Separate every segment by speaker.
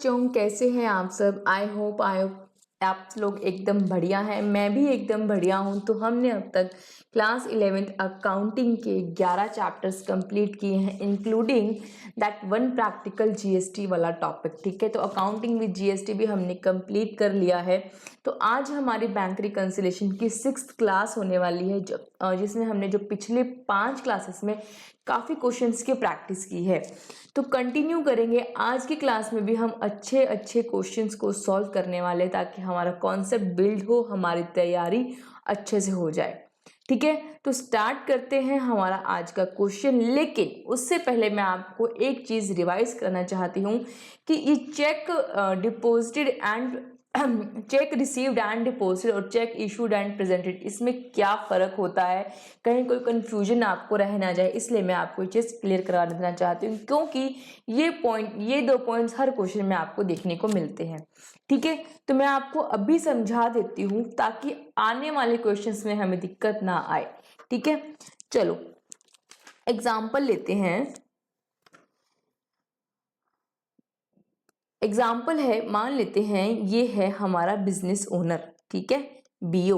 Speaker 1: बच्चों, कैसे हैं आप सब। आई होप आप लोग एकदम बढ़िया हैं। मैं भी एकदम बढ़िया हूं। तो हमने अब तक क्लास 11th अकाउंटिंग के 11 चैप्टर्स कंप्लीट किए हैं, including that one practical GST वाला टॉपिक। ठीक है, तो अकाउंटिंग विद जीएसटी भी हमने कंप्लीट कर लिया है। तो आज हमारी बैंक रिकंसिलेशन की 6th क्लास होने वाली है, जिसमें हमने जो पिछले 5 क्लासेस में काफ़ी क्वेश्चंस की प्रैक्टिस की है। तो कंटिन्यू करेंगे आज की क्लास में भी हम अच्छे अच्छे क्वेश्चंस को सॉल्व करने वाले, ताकि हमारा कॉन्सेप्ट बिल्ड हो, हमारी तैयारी अच्छे से हो जाए। ठीक है, तो स्टार्ट करते हैं हमारा आज का क्वेश्चन। लेकिन उससे पहले मैं आपको एक चीज़ रिवाइज करना चाहती हूँ कि ये check deposited and check received and deposited और चेक इशूड एंड प्रेजेंटेड, इसमें क्या फ़र्क होता है, कहीं कोई कंफ्यूजन आपको रह ना जाए, इसलिए मैं आपको ये चीज़ क्लियर करा देना चाहती हूँ, क्योंकि ये 2 पॉइंट्स हर क्वेश्चन में आपको देखने को मिलते हैं। ठीक है, तो मैं आपको अभी समझा देती हूँ ताकि आने वाले क्वेश्चंस में हमें दिक्कत ना आए। ठीक है, चलो एग्जाम्पल लेते हैं। एग्जाम्पल है, मान लेते हैं ये है हमारा बिजनेस ओनर, ठीक है, बीओ,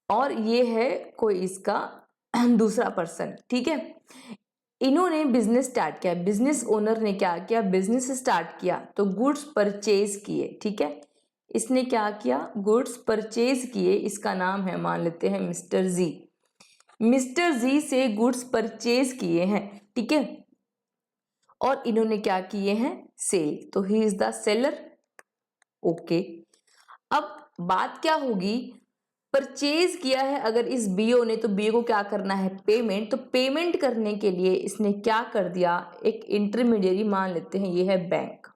Speaker 1: और ये है कोई इसका दूसरा पर्सन। ठीक है, इन्होंने बिजनेस स्टार्ट किया। बिजनेस ओनर ने क्या किया, बिजनेस स्टार्ट किया, तो गुड्स परचेज किए। ठीक है, इसने क्या किया, गुड्स परचेज किए। इसका नाम है, मान लेते हैं मिस्टर जी। मिस्टर जी से गुड्स परचेज किए हैं। ठीक है, और इन्होंने क्या किए हैं, सेल, तो he is the seller. Okay, अब बात क्या होगी, परचेज किया है अगर इस बीओ ने, तो बीओ को क्या करना है, पेमेंट। तो पेमेंट करने के लिए इसने क्या कर दिया, एक इंटरमीडियरी, मान लेते हैं ये है बैंक।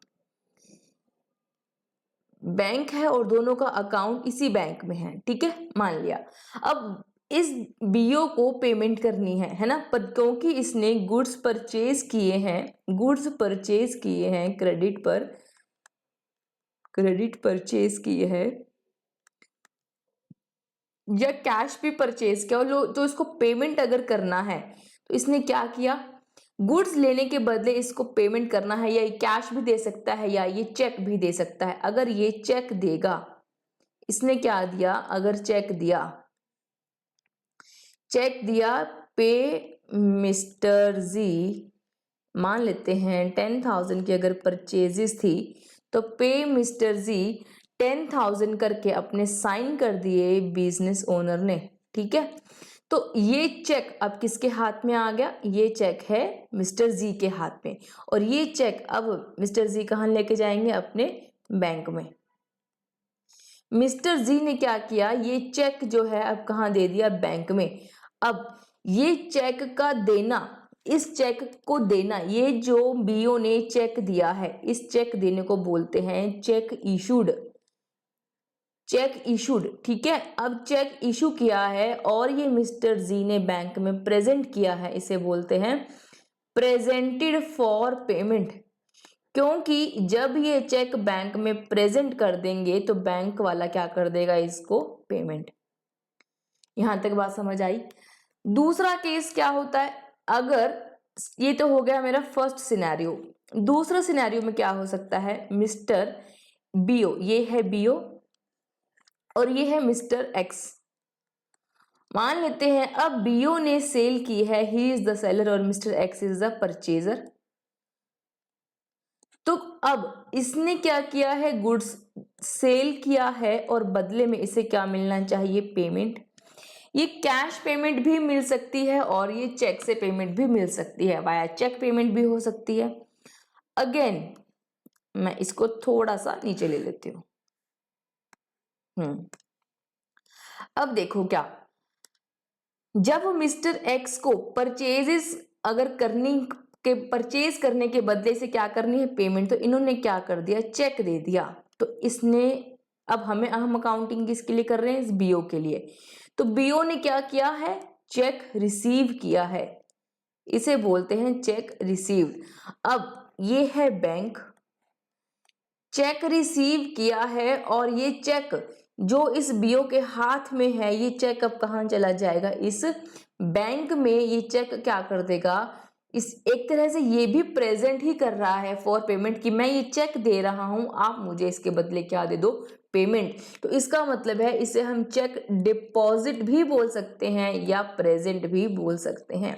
Speaker 1: बैंक है और दोनों का अकाउंट इसी बैंक में है। ठीक है, मान लिया। अब इस बीओ को पेमेंट करनी है ना, पर क्योंकि इसने गुड्स परचेज किए हैं, गुड्स परचेज किए हैं क्रेडिट पर, क्रेडिट परचेज किए हैं या कैश भी परचेज किया तो इसको पेमेंट अगर करना है, तो इसने क्या किया, गुड्स लेने के बदले इसको पेमेंट करना है, या ये कैश भी दे सकता है या ये चेक भी दे सकता है। अगर ये चेक देगा, इसने क्या दिया, अगर चेक दिया, चेक दिया, पे मिस्टर जी, मान लेते हैं 10,000 की अगर परचेजेस थी, तो पे मिस्टर जी 10,000 करके अपने साइन कर दिए बिजनेस ओनर ने। ठीक है, तो ये चेक अब किसके हाथ में आ गया, ये चेक है मिस्टर जी के हाथ में, और ये चेक अब मिस्टर जी कहाँ लेके जाएंगे, अपने बैंक में। मिस्टर जी ने क्या किया, ये चेक जो है अब कहाँ दे दिया, बैंक में। अब ये चेक का देना, इस चेक को देना, ये जो बीओ ने चेक दिया है, इस चेक देने को बोलते हैं चेक इशूड, चेक इशूड। ठीक है, अब चेक इशू किया है और ये मिस्टर जी ने बैंक में प्रेजेंट किया है, इसे बोलते हैं प्रेजेंटेड फॉर पेमेंट। क्योंकि जब ये चेक बैंक में प्रेजेंट कर देंगे, तो बैंक वाला क्या कर देगा, इसको पेमेंट। यहां तक बात समझ आई। दूसरा केस क्या होता है, अगर ये तो हो गया मेरा फर्स्ट सिनेरियो। दूसरा सिनेरियो में क्या हो सकता है, मिस्टर बीओ, ये है बीओ और ये है मिस्टर एक्स। मान लेते हैं अब बीओ ने सेल की है, ही इज द सेलर और mister x is the purchaser. तो अब इसने क्या किया है, गुड्स सेल किया है और बदले में इसे क्या मिलना चाहिए, पेमेंट। ये कैश पेमेंट भी मिल सकती है और ये चेक से पेमेंट भी मिल सकती है, वाया चेक पेमेंट भी हो सकती है। अगेन मैं इसको थोड़ा सा नीचे ले लेती हूँ। अब देखो क्या, जब मिस्टर एक्स को परचेजेस अगर परचेज करने के बदले से क्या करनी है, पेमेंट, तो इन्होंने क्या कर दिया, चेक दे दिया। तो इसने, अब हम अकाउंटिंग किसके लिए कर रहे हैं, इस बीओ के लिए। तो बीओ ने क्या किया है, चेक रिसीव किया है, इसे बोलते हैं चेक रिसीव्ड। अब ये है बैंक, चेक रिसीव किया है और ये चेक जो इस बीओ के हाथ में है, ये चेक अब कहाँ चला जाएगा, इस बैंक में। ये चेक क्या कर देगा, इस एक तरह से ये भी प्रेजेंट ही कर रहा है फॉर पेमेंट कि मैं ये चेक दे रहा हूं, आप मुझे इसके बदले क्या दे दो, पेमेंट। तो इसका मतलब है इसे हम चेक डिपॉजिट भी बोल सकते हैं या प्रेजेंट भी बोल सकते हैं।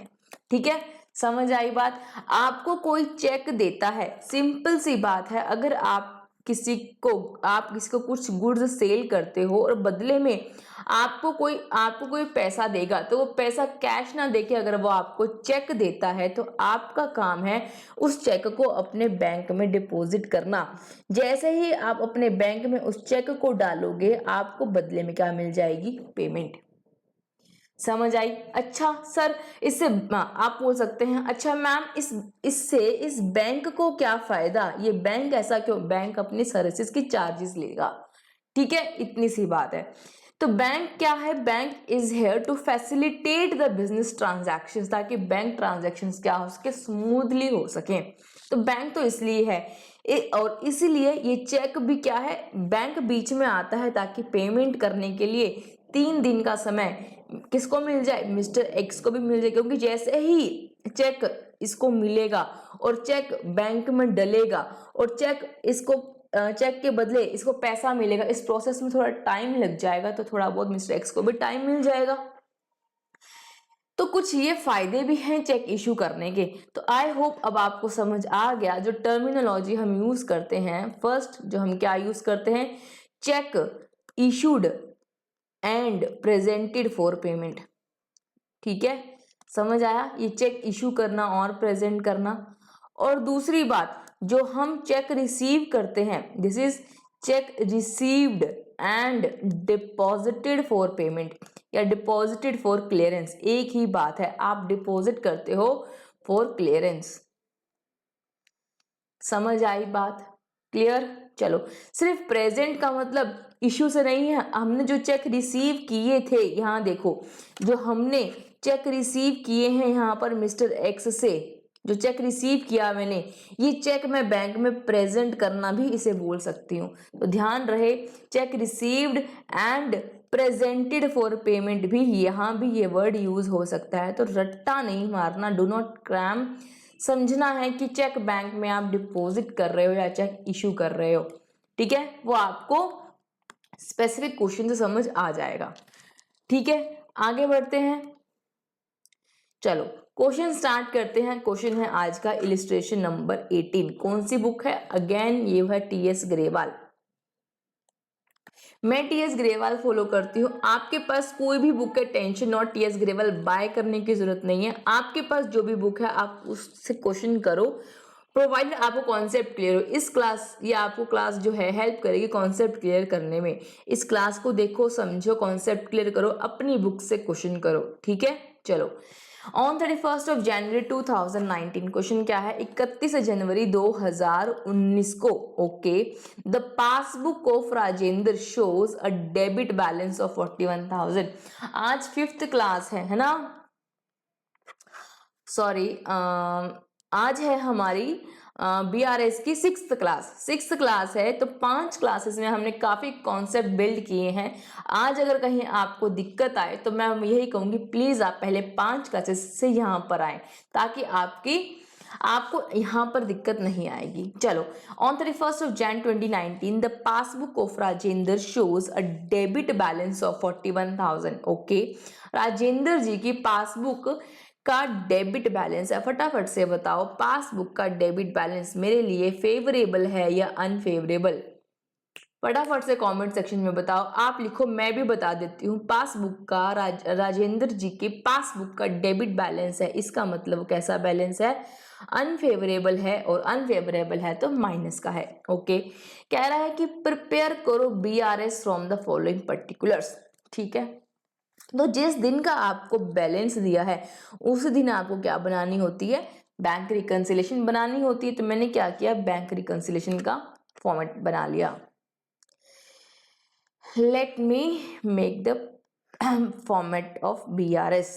Speaker 1: ठीक है, समझ आई बात। आपको कोई चेक देता है, सिंपल सी बात है, अगर आप किसी को कुछ गुड्स सेल करते हो और बदले में आपको कोई पैसा देगा, तो वो पैसा कैश ना देके अगर वो आपको चेक देता है तो आपका काम है उस चेक को अपने बैंक में डिपॉजिट करना। जैसे ही आप अपने बैंक में उस चेक को डालोगे, आपको बदले में क्या मिल जाएगी, पेमेंट। समझ आई। अच्छा सर, इससे आप बोल सकते हैं अच्छा मैम इस बैंक को क्या फायदा, ये बैंक ऐसा क्यों, बैंक अपनी सर्विसेज की चार्जेस लेगा। ठीक है, इतनी सी बात है। तो बैंक क्या है, bank is here to facilitate the business transactions, ताकि बैंक ट्रांजैक्शंस क्या हो सके, स्मूथली हो सके। तो बैंक तो इसलिए है और इसीलिए ये चेक भी क्या है, बैंक बीच में आता है ताकि पेमेंट करने के लिए 3 दिन का समय किसको मिल जाए, मिस्टर एक्स को भी मिल जाए। क्योंकि जैसे ही चेक इसको मिलेगा और चेक बैंक में डलेगा और चेक के बदले इसको पैसा मिलेगा, इस प्रोसेस में थोड़ा टाइम लग जाएगा, तो थोड़ा बहुत मिस्टर एक्स को भी टाइम मिल जाएगा। तो कुछ ये फायदे भी हैं चेक इशू करने के। तो आई होप अब आपको समझ आ गया जो टर्मिनोलॉजी हम यूज करते हैं। फर्स्ट जो हम क्या यूज करते हैं, check issued and presented for payment. ठीक है, समझ आया, ये चेक इशू करना और प्रेजेंट करना। और दूसरी बात, जो हम चेक रिसीव करते हैं, this is check received and deposited for payment या डिपॉजिटेड फॉर क्लियरेंस, एक ही बात है, आप डिपॉजिट करते हो फॉर क्लियरेंस। समझ आई बात, क्लियर। चलो, सिर्फ प्रेजेंट का मतलब इश्यू से नहीं है, हमने जो चेक रिसीव किए थे, यहाँ देखो जो हमने चेक रिसीव किए हैं यहाँ पर मिस्टर एक्स से, जो चेक रिसीव किया मैंने, ये चेक मैं बैंक में प्रेजेंट करना भी इसे बोल सकती हूँ। तो ध्यान रहे, check received and presented for payment भी, यहाँ भी ये वर्ड यूज हो सकता है। तो रट्टा नहीं मारना, डू नॉट क्रैम, समझना है कि चेक बैंक में आप डिपॉजिट कर रहे हो या चेक इशू कर रहे हो। ठीक है, वो आपको स्पेसिफिक क्वेश्चन से समझ आ जाएगा। ठीक है, आगे बढ़ते हैं। चलो क्वेश्चन स्टार्ट करते हैं। क्वेश्चन है आज का इलिस्ट्रेशन नंबर 18। कौन सी बुक है, अगेन ये है टीएस ग्रेवाल। मैं टीएस ग्रेवाल फॉलो करती हूँ। आपके पास कोई भी बुक है, tension not, TS Grewal buy करने की जरूरत नहीं है। आपके पास जो भी बुक है आप उससे क्वेश्चन करो, प्रोवाइड आपको कॉन्सेप्ट क्लियर हो। इस क्लास, ये आपको क्लास जो है हेल्प करेगी कॉन्सेप्ट क्लियर करने में। इस क्लास को देखो, समझो, कॉन्सेप्ट क्लियर करो, अपनी बुक से क्वेश्चन करो। ठीक है, चलो। On 31st of January 2019, question क्या है, 31 जनवरी 2019 को, okay, the passbook of Rajendra shows a debit balance of 41,000। आज 5th क्लास है ना, सॉरी, आज है हमारी BRS की 6th क्लास है। तो 5 क्लासेस में हमने काफी कॉन्सेप्ट बिल्ड किए हैं। आज अगर कहीं आपको दिक्कत आए तो मैं यही कहूंगी, प्लीज आप पहले 5 क्लासेस से यहाँ पर आए, ताकि आपको यहाँ पर दिक्कत नहीं आएगी। चलो, on 31st of Jan 2019 the passbook of Rajendra shows a debit balance of 41,000। Okay, Rajendra ji की पासबुक का डेबिट बैलेंस है। फटाफट से बताओ, पासबुक का डेबिट बैलेंस मेरे लिए फेवरेबल है या अनफेवरेबल? फटाफट से कमेंट सेक्शन में बताओ। आप लिखो, मैं भी बता देती हूँ। पासबुक का राजेंद्र जी के पासबुक का डेबिट बैलेंस है, इसका मतलब कैसा बैलेंस है, अनफेवरेबल है, और अनफेवरेबल है तो माइनस का है। ओके, कह रहा है कि प्रिपेयर करो BRS from the following particulars. ठीक है, तो जिस दिन का आपको बैलेंस दिया है उस दिन आपको क्या बनानी होती है, बैंक रिकंसिलेशन बनानी होती है। तो मैंने क्या किया, बैंक रिकंसिलेशन का फॉर्मेट बना लिया। Let me make the format of BRS।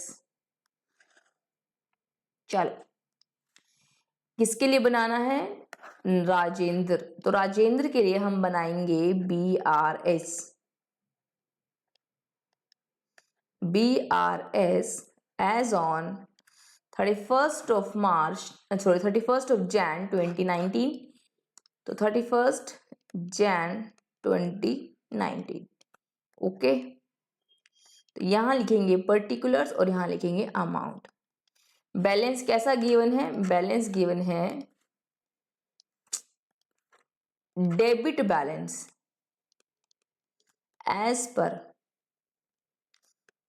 Speaker 1: चलो, किसके लिए बनाना है, राजेंद्र। तो राजेंद्र के लिए हम बनाएंगे BRS as on 31st of Jan 2019, तो 31st जैन 2019। ओके, तो यहाँ लिखेंगे पर्टिकुलर्स और यहाँ लिखेंगे अमाउंट। बैलेंस कैसा गिवन है? बैलेंस गिवन है debit balance as per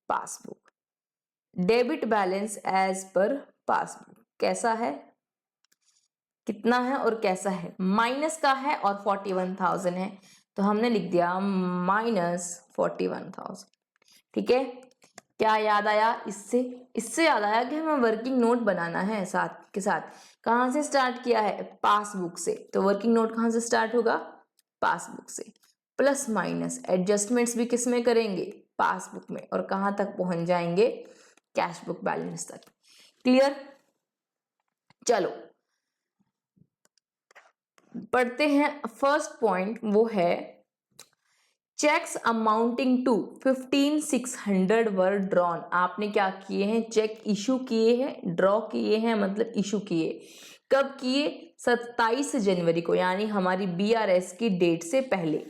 Speaker 1: passbook. Debit balance as per passbook कैसा है, कितना है और कैसा है? माइनस का है और 41,000 है, तो हमने लिख दिया -41,000। ठीक है, क्या याद आया इससे? इससे याद आया कि हमें वर्किंग नोट बनाना है साथ के साथ। कहाँ से स्टार्ट किया है? पासबुक से। तो वर्किंग नोट कहाँ से स्टार्ट होगा? पासबुक से। प्लस माइनस एडजस्टमेंट्स भी किस में करेंगे? पासबुक में। और कहाँ तक पहुंच जाएंगे? कैश बुक बैलेंस तक। क्लियर? चलो पढ़ते हैं। फर्स्ट पॉइंट वो है cheques amounting to 15,600 were drawn. आपने क्या किए हैं? चेक इशू किए हैं, ड्रॉ किए हैं मतलब इशू किए। कब किए? 27 जनवरी को, यानी हमारी BRS की डेट से पहले।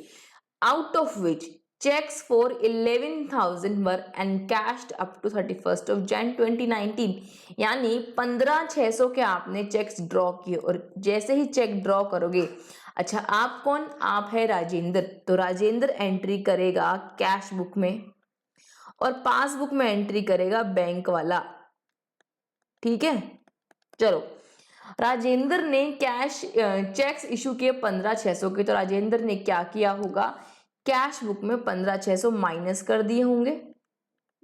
Speaker 1: Out of which checks for 11,000 were encashed up to 31st of Jan 2019, यानी 15,600 के आपने चेक्स ड्रॉ किए। और जैसे ही चेक ड्रॉ करोगे, अच्छा आप कौन? आप है राजेंद्र, तो राजेंद्र एंट्री करेगा कैश बुक में और पासबुक में एंट्री करेगा बैंक वाला। ठीक है, चलो राजेंद्र ने चेक्स इशू किए 15,600 के, तो राजेंद्र ने क्या किया होगा? कैश बुक में 15,600 माइनस कर दिए होंगे।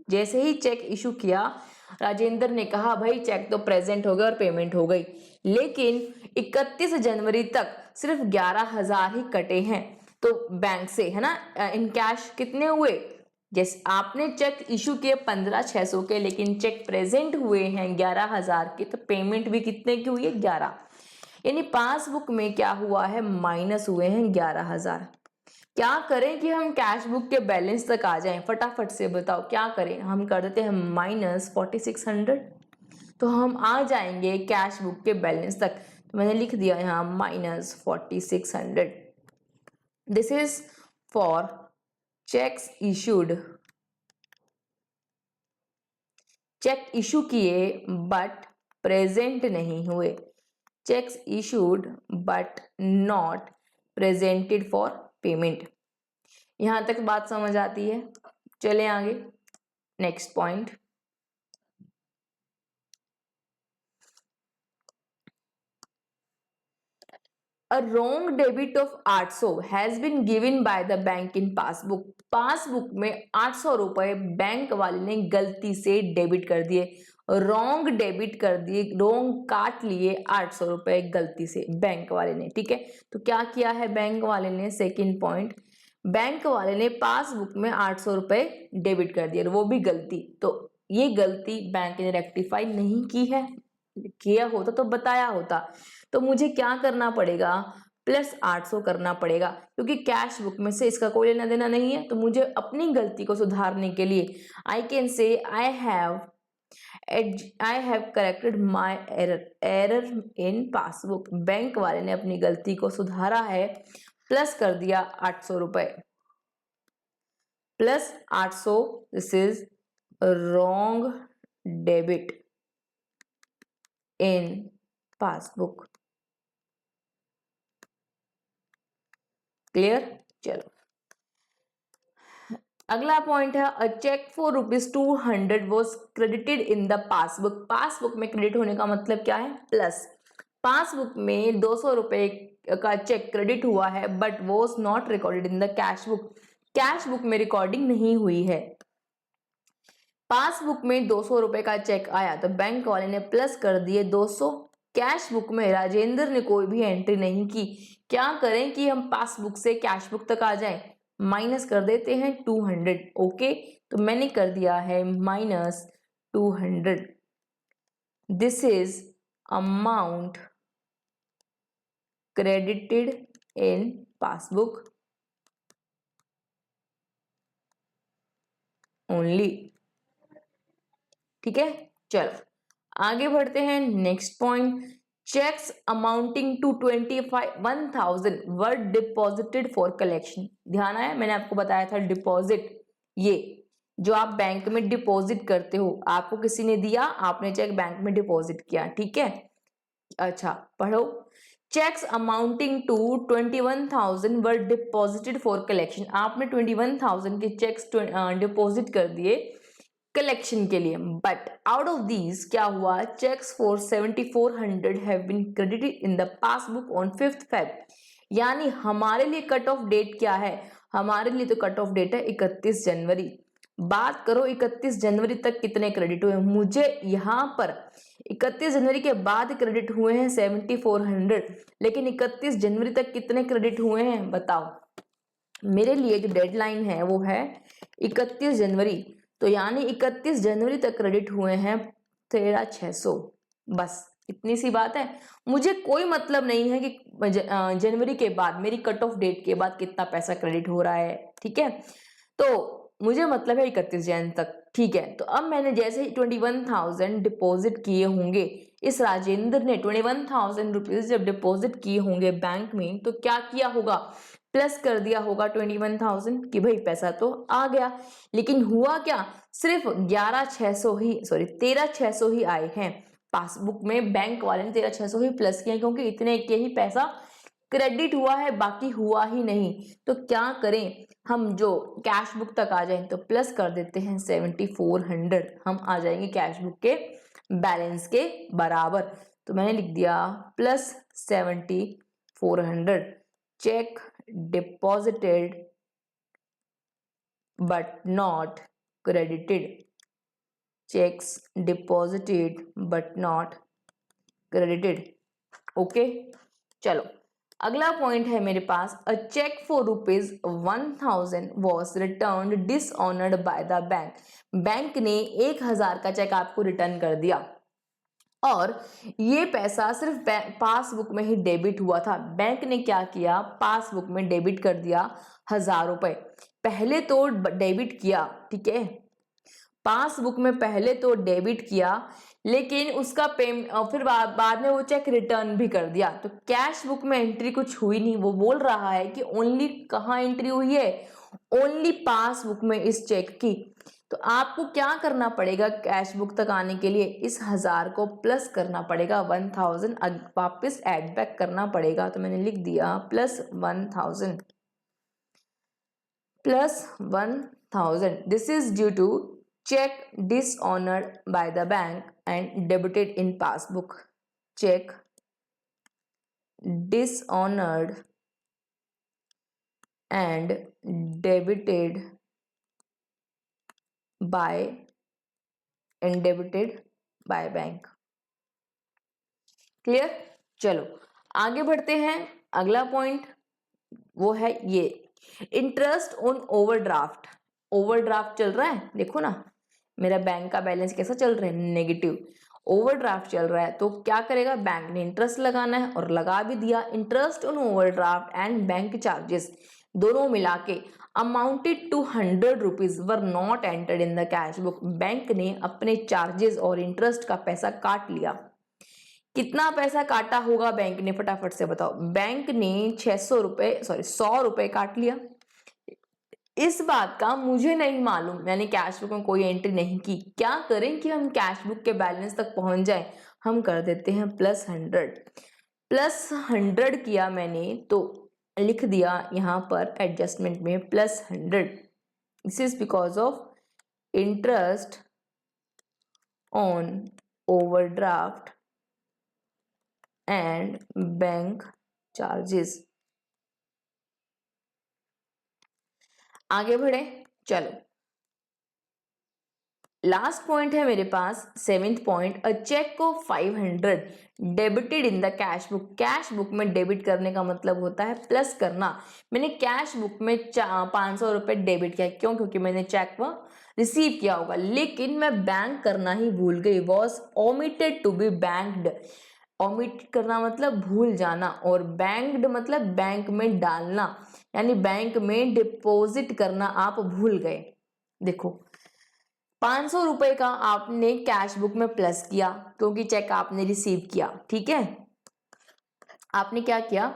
Speaker 1: जैसे ही चेक इशू किया, राजेंद्र ने कहा भाई चेक तो प्रेजेंट हो गया और पेमेंट हो गई, लेकिन 31 जनवरी तक सिर्फ 11,000 ही कटे हैं, तो बैंक से है ना इन कैश कितने हुए? जैसे आपने चेक इशू किए 15,600 के, लेकिन चेक प्रेजेंट हुए हैं 11,000 के, तो पेमेंट भी कितने की हुई है? 11। यानी पासबुक में क्या हुआ है? माइनस हुए हैं 11,000। क्या करें कि हम कैश बुक के बैलेंस तक आ जाएं? फटाफट से बताओ क्या करें? हम कर देते हैं -4600, तो हम आ जाएंगे कैश बुक के बैलेंस तक। तो मैंने लिख दिया यहाँ -4600। This is for cheques issued, cheque issue किए बट प्रेजेंट नहीं हुए। Cheques issued but not presented for payment. यहां तक बात समझ आती है? चले आगे, next point. A wrong debit of 800 has been given by the bank in passbook. Passbook में 800 रुपए बैंक वाले ने गलती से डेबिट कर दिए, रॉन्ग डेबिट कर दिए, रॉन्ग काट लिए 800 रुपए गलती से बैंक वाले ने। ठीक है, तो क्या किया है बैंक वाले ने? सेकंड पॉइंट, बैंक वाले ने पासबुक में 800 रुपए डेबिट कर दिए, वो भी गलती। तो ये गलती बैंक ने रेक्टिफाई नहीं की है, किया होता तो बताया होता। तो मुझे क्या करना पड़ेगा? +800 करना पड़ेगा, क्योंकि कैश बुक में से इसका कोई लेना देना नहीं है। तो मुझे अपनी गलती को सुधारने के लिए I can say I have corrected my error in passbook. Bank वाले ने अपनी गलती को सुधारा है, प्लस कर दिया 800 रुपए, +800। This is wrong debit in passbook. Clear? चलो अगला पॉइंट है a cheque for ₹200 was credited in the passbook. Passbook में क्रेडिट होने का मतलब क्या है? प्लस। पासबुक में 200 रुपए का चेक क्रेडिट हुआ है, but was not recorded in the cash book. Cash book में रिकॉर्डिंग नहीं हुई है। पासबुक में 200 रुपए का चेक आया, तो बैंक वाले ने प्लस कर दिए 200। कैश बुक में राजेंद्र ने कोई भी एंट्री नहीं की। क्या करें कि हम पासबुक से कैश बुक तक आ जाएं? माइनस कर देते हैं 200। ओके, तो मैंने कर दिया है -200। This is amount credited in passbook only. ठीक है, चलो आगे बढ़ते हैं next point, cheques amounting to 21,000 were deposited for collection. ध्यान आया, मैंने आपको बताया था डिपॉजिट, ये जो आप बैंक में डिपॉजिट करते हो, आपको किसी ने दिया, आपने चेक बैंक में डिपॉजिट किया, ठीक है। अच्छा पढ़ो, cheques amounting to 21,000 were deposited for collection. आपने 21,000 के चेक्स डिपॉजिट कर दिए कलेक्शन के लिए, बट आउट ऑफ दीज क्या हुआ, cheques for 7,400 have been credited in the passbook on 5th Feb। यानी हमारे लिए कट ऑफ डेट क्या है, हमारे लिए तो कट ऑफ डेट है 31 जनवरी। बात करो 31 जनवरी तक कितने क्रेडिट हुए, मुझे यहाँ पर 31 जनवरी के बाद क्रेडिट हुए हैं 7,400, लेकिन 31 जनवरी तक कितने क्रेडिट हुए हैं बताओ। मेरे लिए जो डेडलाइन है वो है 31 जनवरी, तो यानी 31 जनवरी तक क्रेडिट हुए हैं 13,600। बस इतनी सी बात है। मुझे कोई मतलब नहीं है कि जनवरी के बाद, मेरी कट ऑफ डेट के बाद कितना पैसा क्रेडिट हो रहा है, ठीक है। तो मुझे मतलब है 31 जन तक, ठीक है। तो अब मैंने जैसे ही 21,000 डिपॉजिट किए होंगे, इस राजेंद्र ने 21,000 रुपीज जब डिपॉजिट किए होंगे बैंक में, तो क्या किया होगा, प्लस कर दिया होगा 21,000 कि भाई पैसा तो आ गया। लेकिन हुआ क्या, सिर्फ 11,600 ही, सॉरी 13,600 ही आए हैं पासबुक में। बैंक वाले ने 13,600 ही प्लस किया, क्योंकि इतने के ही पैसा क्रेडिट हुआ है, बाकी हुआ ही नहीं। तो क्या करें, हम जो कैश बुक तक आ जाए तो प्लस कर देते हैं 7,400, हम आ जाएंगे कैश बुक के बैलेंस के बराबर। तो मैंने लिख दिया plus 7,400, cheque deposited but not credited, cheques deposited but not credited. Okay चलो, अगला पॉइंट है मेरे पास, a cheque for ₹1,000 was return dishonoured by the bank. Bank ने 1,000 का चेक आपको रिटर्न कर दिया, और ये पैसा सिर्फ पासबुक में ही डेबिट हुआ था। बैंक ने क्या किया, पासबुक में डेबिट कर दिया 1,000 रुपए। पहले तो डेबिट किया, ठीक है, पासबुक में पहले तो डेबिट किया, लेकिन उसका पेमेंट फिर बाद में वो चेक रिटर्न भी कर दिया। तो कैश बुक में एंट्री कुछ हुई नहीं। वो बोल रहा है कि ओनली कहाँ एंट्री हुई है, ओनली पासबुक में इस चेक की। तो आपको क्या करना पड़ेगा, कैश बुक तक आने के लिए इस 1,000 को प्लस करना पड़ेगा, 1,000 वापस ऐड बैक करना पड़ेगा। तो मैंने लिख दिया plus 1,000, plus 1,000, this is due to check dishonored by the bank and debited in passbook, check dishonored and debited by bank। Clear, चलो आगे बढ़ते हैं। अगला पॉइंट वो है ये, इंटरेस्ट ऑन ओवरड्राफ्ट। ओवरड्राफ्ट चल रहा है, देखो ना मेरा बैंक का बैलेंस कैसा चल रहा है, नेगेटिव। ओवरड्राफ्ट चल रहा है, तो क्या करेगा, बैंक ने इंटरेस्ट लगाना है, और लगा भी दिया। Interest on overdraft and bank charges दोनों मिला के amounted to 100 rupees were not entered in the cash book. Bank ने अपने चार्जेस और इंटरेस्ट का पैसा काट लिया। कितना पैसा काटा होगा बैंक ने, फटाफट से बताओ। बैंक ने 600 रुपए, सॉरी 100 रुपए काट लिया। इस बात का मुझे नहीं मालूम, मैंने कैश बुक में कोई एंट्री नहीं की। क्या करें कि हम कैश बुक के बैलेंस तक पहुंच जाए, हम कर देते हैं प्लस 100। प्लस 100 किया मैंने, तो लिख दिया यहाँ पर एडजस्टमेंट में plus 100। This is because of interest on overdraft and bank charges. आगे बढ़े, चलो लास्ट पॉइंट है मेरे पास, 7th point, a cheque of 500 debited in the cash book. Cash book में डेबिट करने का मतलब होता है प्लस करना। मैंने कैश बुक में 500 रुपए डेबिट किया, क्यों, क्योंकि मैंने चेक वो रिसीव किया होगा, लेकिन मैं बैंक करना ही भूल गई। Was omitted to be banked. Omit करना मतलब भूल जाना, और बैंक्ड मतलब बैंक में डालना, यानी बैंक में डिपॉजिट करना आप भूल गए। देखो ₹500 का आपने कैश बुक में प्लस किया क्योंकि चेक आपने रिसीव किया, ठीक है। आपने क्या किया,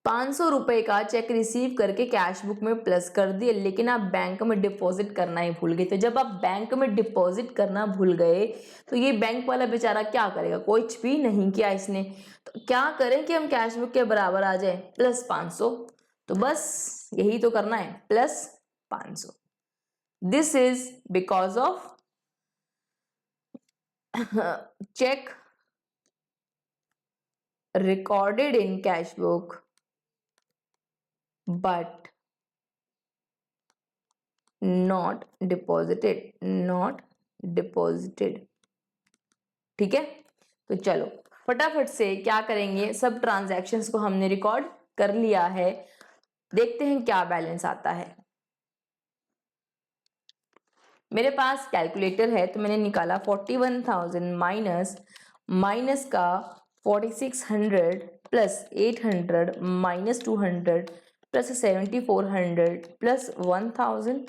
Speaker 1: ₹500 का चेक रिसीव करके कैश बुक में प्लस कर दिए, लेकिन आप बैंक में डिपॉजिट करना ही भूल गए। तो जब आप बैंक में डिपॉजिट करना भूल गए तो ये बैंक वाला बेचारा क्या करेगा, कुछ भी नहीं किया इसने। तो क्या करें कि हम कैश बुक के बराबर आ जाए, +500। तो बस यही तो करना है, +500। This is because of check recorded in cash book but not deposited। ठीक है, तो चलो फटाफट से क्या करेंगे, सब ट्रांजैक्शंस को हमने रिकॉर्ड कर लिया है, देखते हैं क्या बैलेंस आता है। मेरे पास कैलकुलेटर है तो मैंने निकाला 41,000 माइनस का 4600 plus 800 minus 200 plus 7400 plus 1000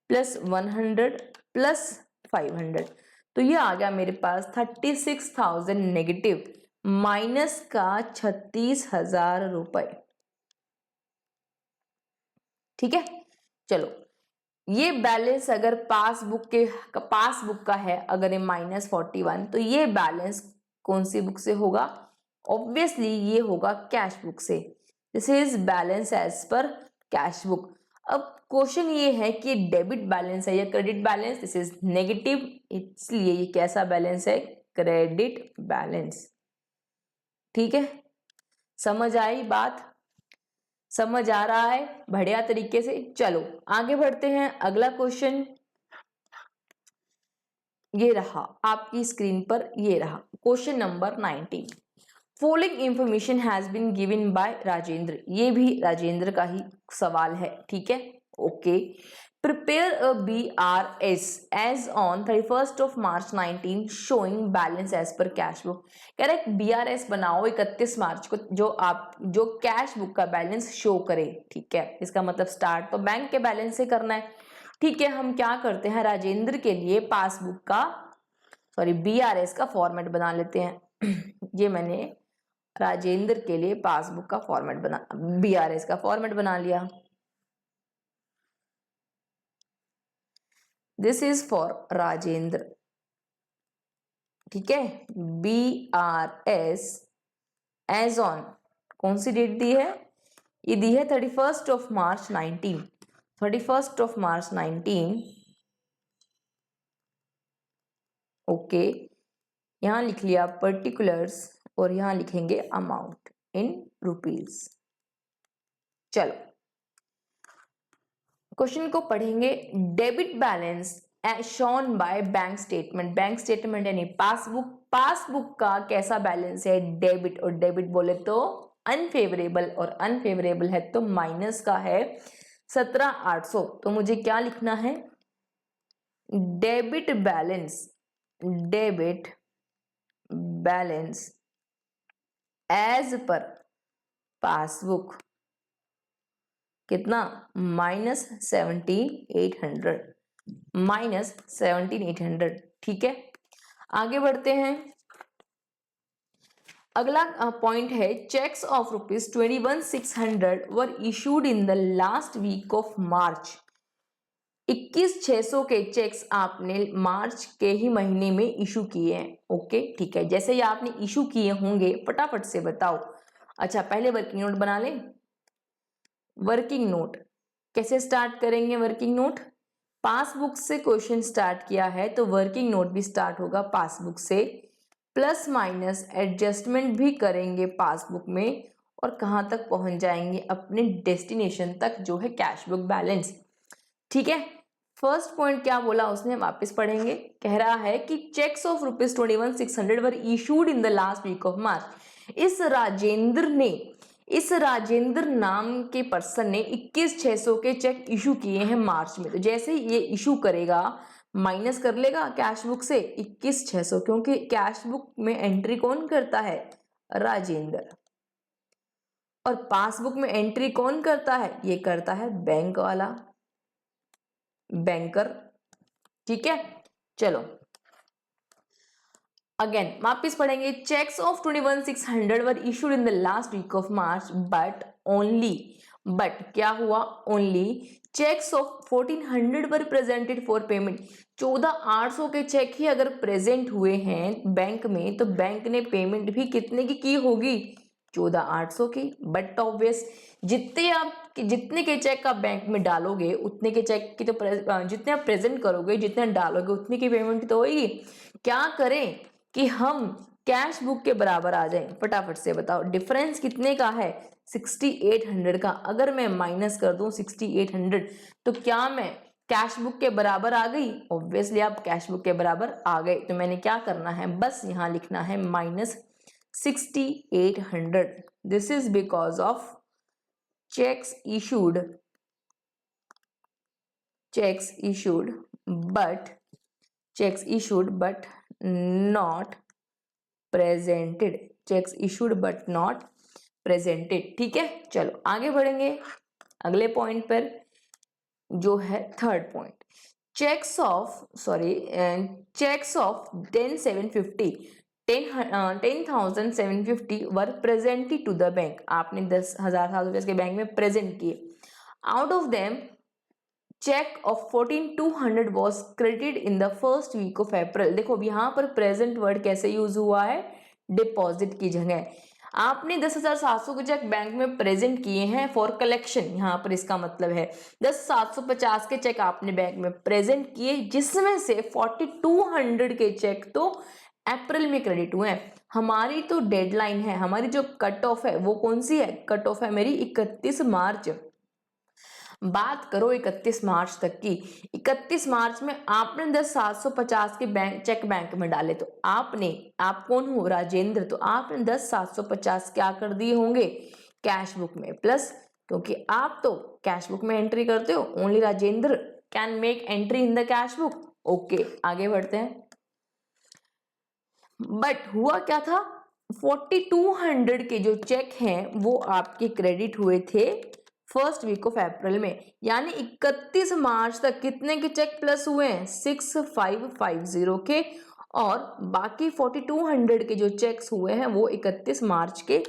Speaker 1: plus 100 plus 500। तो ये आ गया मेरे पास 36,000 नेगेटिव माइनस का 36,000 रुपए। ठीक है, चलो ये बैलेंस अगर पासबुक का है, अगर ये -41, तो ये बैलेंस कौन सी बुक से होगा, ऑब्वियसली ये होगा कैश बुक से। This is balance as per cash book. अब क्वेश्चन ये है कि डेबिट बैलेंस है या credit balance, this is negative, इसलिए ये कैसा बैलेंस है, क्रेडिट बैलेंस। ठीक है, समझ आई बात, समझ आ रहा है बढ़िया तरीके से। चलो आगे बढ़ते हैं, अगला क्वेश्चन ये रहा आपकी स्क्रीन पर, ये रहा question number 19। Following information has been given by Rajendra, ये भी राजेंद्र का ही सवाल है, ठीक है, okay. Prepare a BRS as on 31st of March 19 showing balance as per cash book. कह रहा है BRS बनाओ 31 मार्च को जो कैश बुक का बैलेंस शो करे, ठीक है। इसका मतलब स्टार्ट तो बैंक के बैलेंस से करना है, ठीक है। हम क्या करते हैं, राजेंद्र के लिए पासबुक का BRS का फॉर्मेट बना लेते हैं। ये मैंने राजेंद्र के लिए पासबुक का फॉर्मेट BRS का फॉर्मेट बना लिया। दिस इज फॉर राजेंद्र, ठीक है। BRS एज ऑन कौन सी डेट दी है, ये दी है 31st of March 19, 31st of March 19, okay. यहां लिख लिया पर्टिकुलर्स और यहां लिखेंगे अमाउंट इन रुपीज। चलो क्वेश्चन को पढ़ेंगे। Debit balance shown by bank statement, bank statement यानी पासबुक का कैसा बैलेंस है, डेबिट, और डेबिट बोले तो अनफेवरेबल, और अनफेवरेबल है तो माइनस का है 17,800। तो मुझे क्या लिखना है, debit balance as per passbook कितना, -17,800, ठीक है। आगे बढ़ते हैं, अगला पॉइंट है cheques of ₹21,600 were issued in the last week of March. 21,600 के चेक्स आपने मार्च के ही महीने में इशू किए हैं, ओके, ठीक है। जैसे ही आपने इशू किए होंगे फटाफट से बताओ। अच्छा पहले वर्किंग नोट बना लें। वर्किंग नोट कैसे स्टार्ट करेंगे, वर्किंग नोट पासबुक से क्वेश्चन स्टार्ट किया है तो वर्किंग नोट भी स्टार्ट होगा पासबुक से, प्लस माइनस एडजस्टमेंट भी करेंगे पासबुक में, और कहां तक पहुंच जाएंगे, अपने डेस्टिनेशन तक जो है कैश बुक बैलेंस, ठीक है। फर्स्ट पॉइंट क्या बोला उसने, वापस पढ़ेंगे। कह रहा है कि cheques of ₹21,600 were issued in the last week of March. इस राजेंद्र नाम के पर्सन ने 21,600 के चेक इशू किए हैं मार्च में। तो जैसे ही ये इशू करेगा माइनस कर लेगा कैश बुक से 21,600, क्योंकि कैश बुक में एंट्री कौन करता है, राजेंद्र, और पासबुक में एंट्री कौन करता है, ये करता है बैंक वाला, बैंकर, ठीक है। चलो अगेन वापिस पढ़ेंगे। Cheques of 21,600 were issued in the last week of March but क्या हुआ, only cheques of 1400 were presented for payment. 14,800 के चेक ही अगर प्रेजेंट हुए हैं बैंक में तो बैंक ने पेमेंट भी कितने की होगी, 14,800 की। बट ऑब्वियस जितने के चेक आप बैंक में डालोगे उतने के चेक की तो जितने आप प्रेजेंट करोगे, जितने डालोगे उतने की पेमेंट तो होगी। क्या करें कि हम कैश बुक के बराबर आ जाएं, फटाफट से बताओ डिफरेंस कितने का है, 6800 का। अगर मैं माइनस कर दूं 6800 तो क्या मैं कैश बुक के बराबर आ गई, ऑब्वियसली आप कैश बुक के बराबर आ गए। तो मैंने क्या करना है, बस यहां लिखना है -6800। This is because of checks issued but not presented, checks issued but not presented। ठीक है, चलो आगे बढ़ेंगे अगले पॉइंट पर जो है third point. Cheques of 10,750 were presented to the bank. आपने 10,000 के बैंक में प्रेजेंट किए। Out of them cheque of 14,200 was credited in the first week of April. देखो अब यहाँ पर प्रेजेंट वर्ड कैसे यूज हुआ है, डिपॉजिट की जगह। आपने 10,700 के चेक बैंक में प्रेजेंट किए हैं फॉर कलेक्शन, यहाँ पर इसका मतलब है 10,750 के चेक आपने बैंक में प्रेजेंट किए, जिसमें से 4,200 के चेक तो अप्रैल में क्रेडिट हुए हैं। हमारी तो डेडलाइन है, हमारी जो कट ऑफ है वो कौन सी है, कट ऑफ है मेरी 31 मार्च। बात करो 31 मार्च तक की। 31 मार्च में आपने 10,750 के चेक बैंक में डाले, तो आप कौन हो, राजेंद्र, तो आपने 10,750 क्या कर दिए होंगे कैश बुक में प्लस, क्योंकि आप तो कैश बुक में एंट्री करते हो। Only Rajendra can make entry in the cash book. Okay आगे बढ़ते हैं। बट हुआ क्या था, 4,200 के जो चेक हैं वो आपके क्रेडिट हुए थे फर्स्ट वीक ऑफ अप्रैल में, यानी 31 मार्च तक कितने के चेक प्लस हुए हैं, 6,550 के, और बाकी 4,200 के जो चेक्स हुए हैं वो 31 मार्च के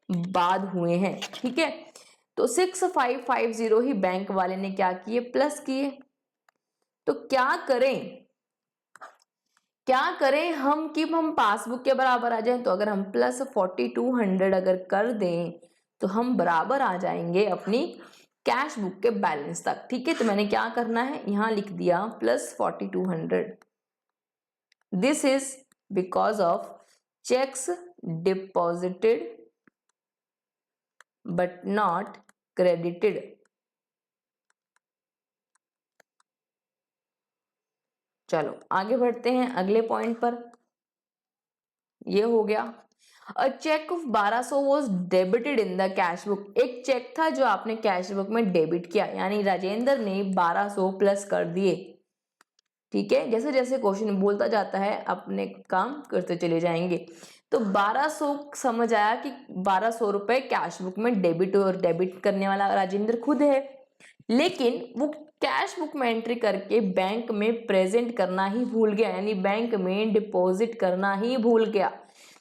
Speaker 1: बाद हुए हैं। ठीक है, तो 6,550 ही बैंक वाले ने क्या किए, प्लस किए। तो क्या करें हम कि हम पासबुक के बराबर आ जाएं। तो अगर हम प्लस 4,200 अगर कर दें तो हम बराबर आ जाएंगे अपनी कैश बुक के बैलेंस तक। ठीक है, तो मैंने क्या करना है, यहां लिख दिया plus 4,200। This is because of checks deposited but not credited. चलो आगे बढ़ते हैं अगले पॉइंट पर। ये हो गया। A cheque of 1,200 was debited in the cash book. एक चेक था जो आपने कैश बुक में डेबिट किया, यानी राजेंद्र ने 1,200 प्लस कर दिए। ठीक है, जैसे जैसे क्वेश्चन बोलता जाता है अपने काम करते चले जाएंगे। तो 1,200 समझ आया कि 1,200 रुपए कैश बुक में डेबिट, और डेबिट करने वाला राजेंद्र खुद है, लेकिन वो कैश बुक में एंट्री करके बैंक में प्रेजेंट करना ही भूल गया, यानी बैंक में डिपॉजिट करना ही भूल गया।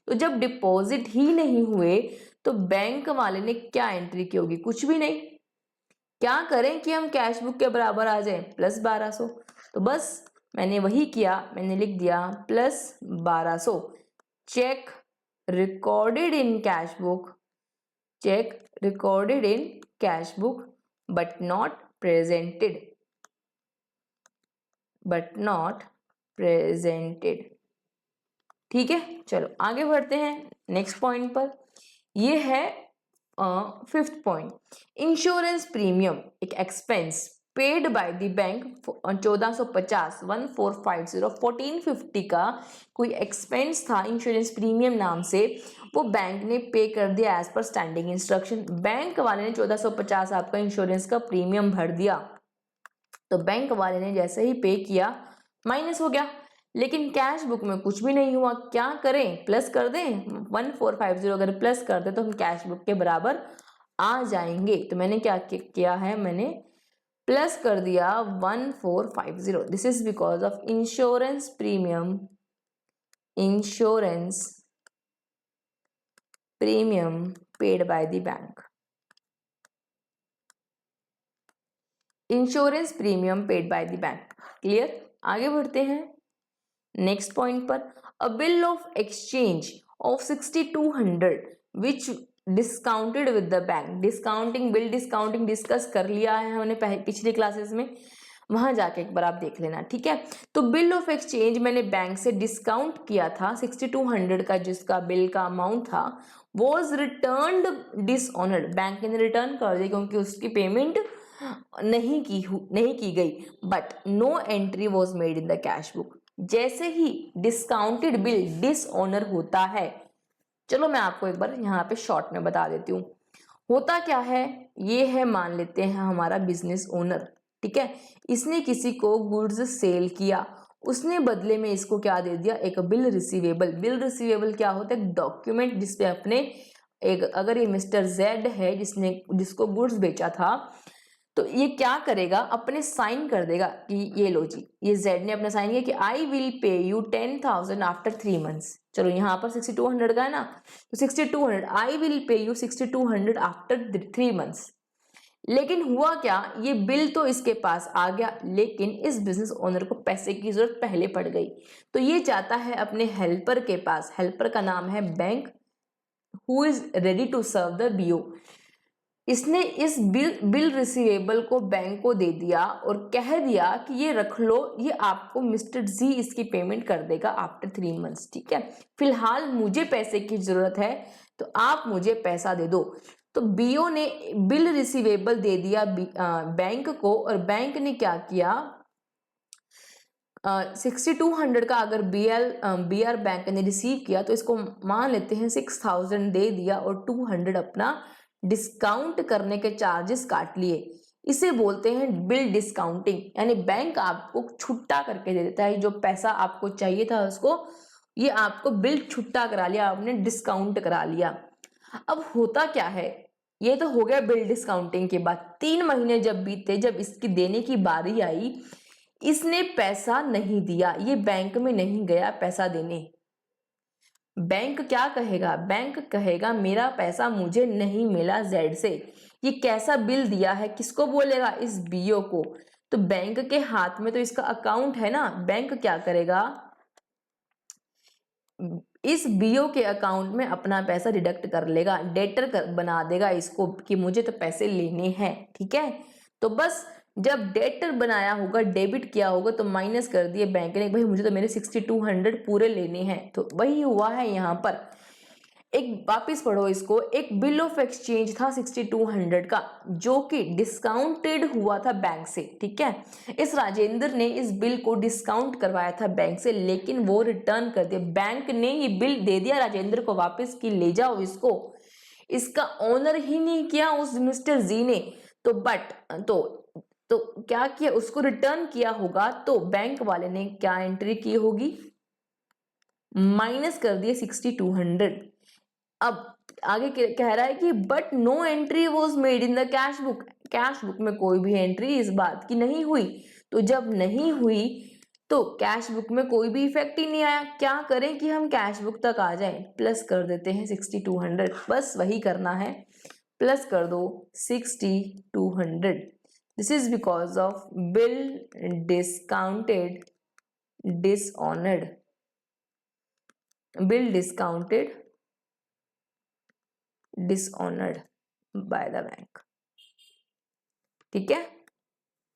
Speaker 1: तो जब डिपॉजिट ही नहीं हुए तो बैंक वाले ने क्या एंट्री की होगी, कुछ भी नहीं। क्या करें कि हम कैश बुक के बराबर आ जाएं, प्लस 1,200। तो बस मैंने वही किया, मैंने लिख दिया plus 1,200। Cheque recorded in cash book, cheque recorded in cash book but not presented, ठीक है, चलो आगे बढ़ते हैं नेक्स्ट पॉइंट पर। ये है फिफ्थ पॉइंट। इंश्योरेंस प्रीमियम एक expense paid by the bank 1450 1450 1450 का कोई एक्सपेंस था इंश्योरेंस प्रीमियम नाम से, वो बैंक ने पे कर दिया as per standing instruction. Bank वाले ने 1450 आपका इंश्योरेंस का प्रीमियम भर दिया, तो बैंक वाले ने जैसे ही पे किया माइनस हो गया, लेकिन कैश बुक में कुछ भी नहीं हुआ। क्या करें, प्लस कर दें, 1450 अगर प्लस कर दे तो हम कैश बुक के बराबर आ जाएंगे। तो मैंने क्या किया है, मैंने प्लस कर दिया 1450। This is because of insurance premium paid by the bank. Insurance premium paid by the bank. Clear? आगे बढ़ते हैं नेक्स्ट पॉइंट पर। अ bill of exchange of 6200 which discounted with the bank. Discounting, bill discounting discuss कर लिया है हमने पिछली classes में, वहां जाके एक बार आप देख लेना, ठीक है। तो बिल ऑफ एक्सचेंज मैंने बैंक से डिस्काउंट किया था 6200 का, जिसका बिल का अमाउंट था, वॉज रिटर्न्ड डिसऑनर्ड। बैंक ने रिटर्न कर दिया क्योंकि उसकी पेमेंट नहीं की गई। But no entry was made in the cash book. जैसे ही डिस्काउंटेड बिल डिसऑनर होता है, चलो मैं आपको एक बार यहाँ पे शॉर्ट में बता देती हूँ। होता क्या है, ये है, मान लेते हैं हमारा बिजनेस ओनर, ठीक है। इसने किसी को गुड्स सेल किया, उसने बदले में इसको क्या दे दिया, एक बिल रिसीवेबल। बिल रिसीवेबल क्या होता है, डॉक्यूमेंट जिसपे अपने एक, अगर ये मिस्टर जेड है जिसको गुड्स बेचा था, तो ये क्या करेगा, अपने साइन कर देगा कि ये लो जी, ये जेड ने अपना साइन किया कि I will pay you 10,000 after 3 months. चलो यहाँ पर 6200 का है ना, तो 6200 I will pay you 6200 after 3 months. लेकिन हुआ क्या, ये बिल तो इसके पास आ गया, लेकिन इस बिजनेस ओनर को पैसे की जरूरत पहले पड़ गई। तो ये जाता है अपने हेल्पर के पास, हेल्पर का नाम है bank, who is ready to serve the BO. इसने इस बिल रिसीवेबल को बैंक को दे दिया और कह दिया कि ये रख लो, ये आपको मिस्टर जी इसकी पेमेंट कर देगा आफ्टर 3 मंथ्स, ठीक है। फिलहाल मुझे पैसे की जरूरत है, तो आप मुझे पैसा दे दो। तो बीओ ने बिल रिसीवेबल दे दिया बैंक को, और बैंक ने क्या किया, 6200 का अगर बीआर बैंक ने रिसीव किया, तो इसको मान लेते हैं 6000 दे दिया और 200 अपना डिस्काउंट करने के चार्जेस काट लिए। इसे बोलते हैं बिल डिस्काउंटिंग, यानी बैंक आपको छुट्टा करके दे देता है, जो पैसा आपको चाहिए था उसको, ये आपको बिल छुट्टा करा लिया, आपने डिस्काउंट करा लिया। अब होता क्या है, ये तो हो गया बिल डिस्काउंटिंग के बाद। 3 महीने जब बीते, जब इसकी देने की बारी आई, इसने पैसा नहीं दिया, ये बैंक में नहीं गया पैसा देने। बैंक क्या कहेगा, बैंक कहेगा मेरा पैसा मुझे नहीं मिला जेड से। ये कैसा बिल दिया है, किसको बोलेगा, इस बीओ को। तो बैंक के हाथ में तो इसका अकाउंट है ना, बैंक क्या करेगा, इस बीओ के अकाउंट में अपना पैसा डिडक्ट कर लेगा, डेटर बना देगा इसको कि मुझे तो पैसे लेने हैं, ठीक है। तो बस जब डेटर बनाया होगा, डेबिट किया होगा, तो माइनस कर दिए बैंक ने, भाई मुझे तो मेरे 6200 पूरे लेने हैं। तो वही हुआ है यहाँ पर। एक वापिस पढ़ो इसको, एक बिल ऑफ एक्सचेंज था 6200 का, जो कि डिस्काउंटेड हुआ था बैंक से, ठीक है। इस राजेंद्र ने इस बिल को डिस्काउंट करवाया था बैंक से, लेकिन वो रिटर्न कर दिया। बैंक ने ये बिल दे दिया राजेंद्र को वापस कि ले जाओ इसको, इसका ऑनर ही नहीं किया उस मिस्टर जी ने। तो क्या किया, उसको रिटर्न किया होगा, तो बैंक वाले ने क्या एंट्री की होगी, माइनस कर दिए 6200। अब आगे कह रहा है कि but no entry was made in the cash book. Cash book में कोई भी एंट्री इस बात की नहीं हुई। तो जब नहीं हुई, तो कैश बुक में कोई भी इफेक्ट ही नहीं आया। क्या करें कि हम कैश बुक तक आ जाएं, प्लस कर देते हैं 6200, बस वही करना है, प्लस कर दो 6200। This is because of bill discounted dishonoured, bill discounted dishonoured by the bank, ठीक है,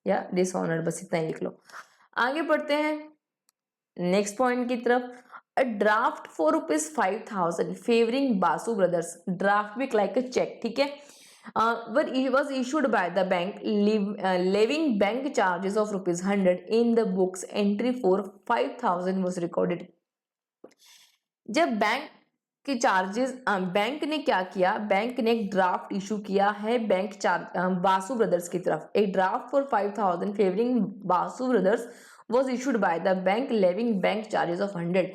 Speaker 1: या डिसऑनर्ड, बस इतना ही लिख लो। आगे बढ़ते हैं नेक्स्ट पॉइंट की तरफ। A draft for ₹5000 favouring Basu Brothers. Draft भी लाइक अ चेक, ठीक है, was issued by the bank, levying bank charges of ₹100 in the books. Entry for 5000 was recorded. जब बैंक के चार्जेस, बैंक ने क्या किया, बैंक ने एक ड्राफ्ट इशू किया है बासु ब्रदर्स की तरफ। एक draft for 5000 favouring Basu brothers was issued by the bank, levying bank charges of 100।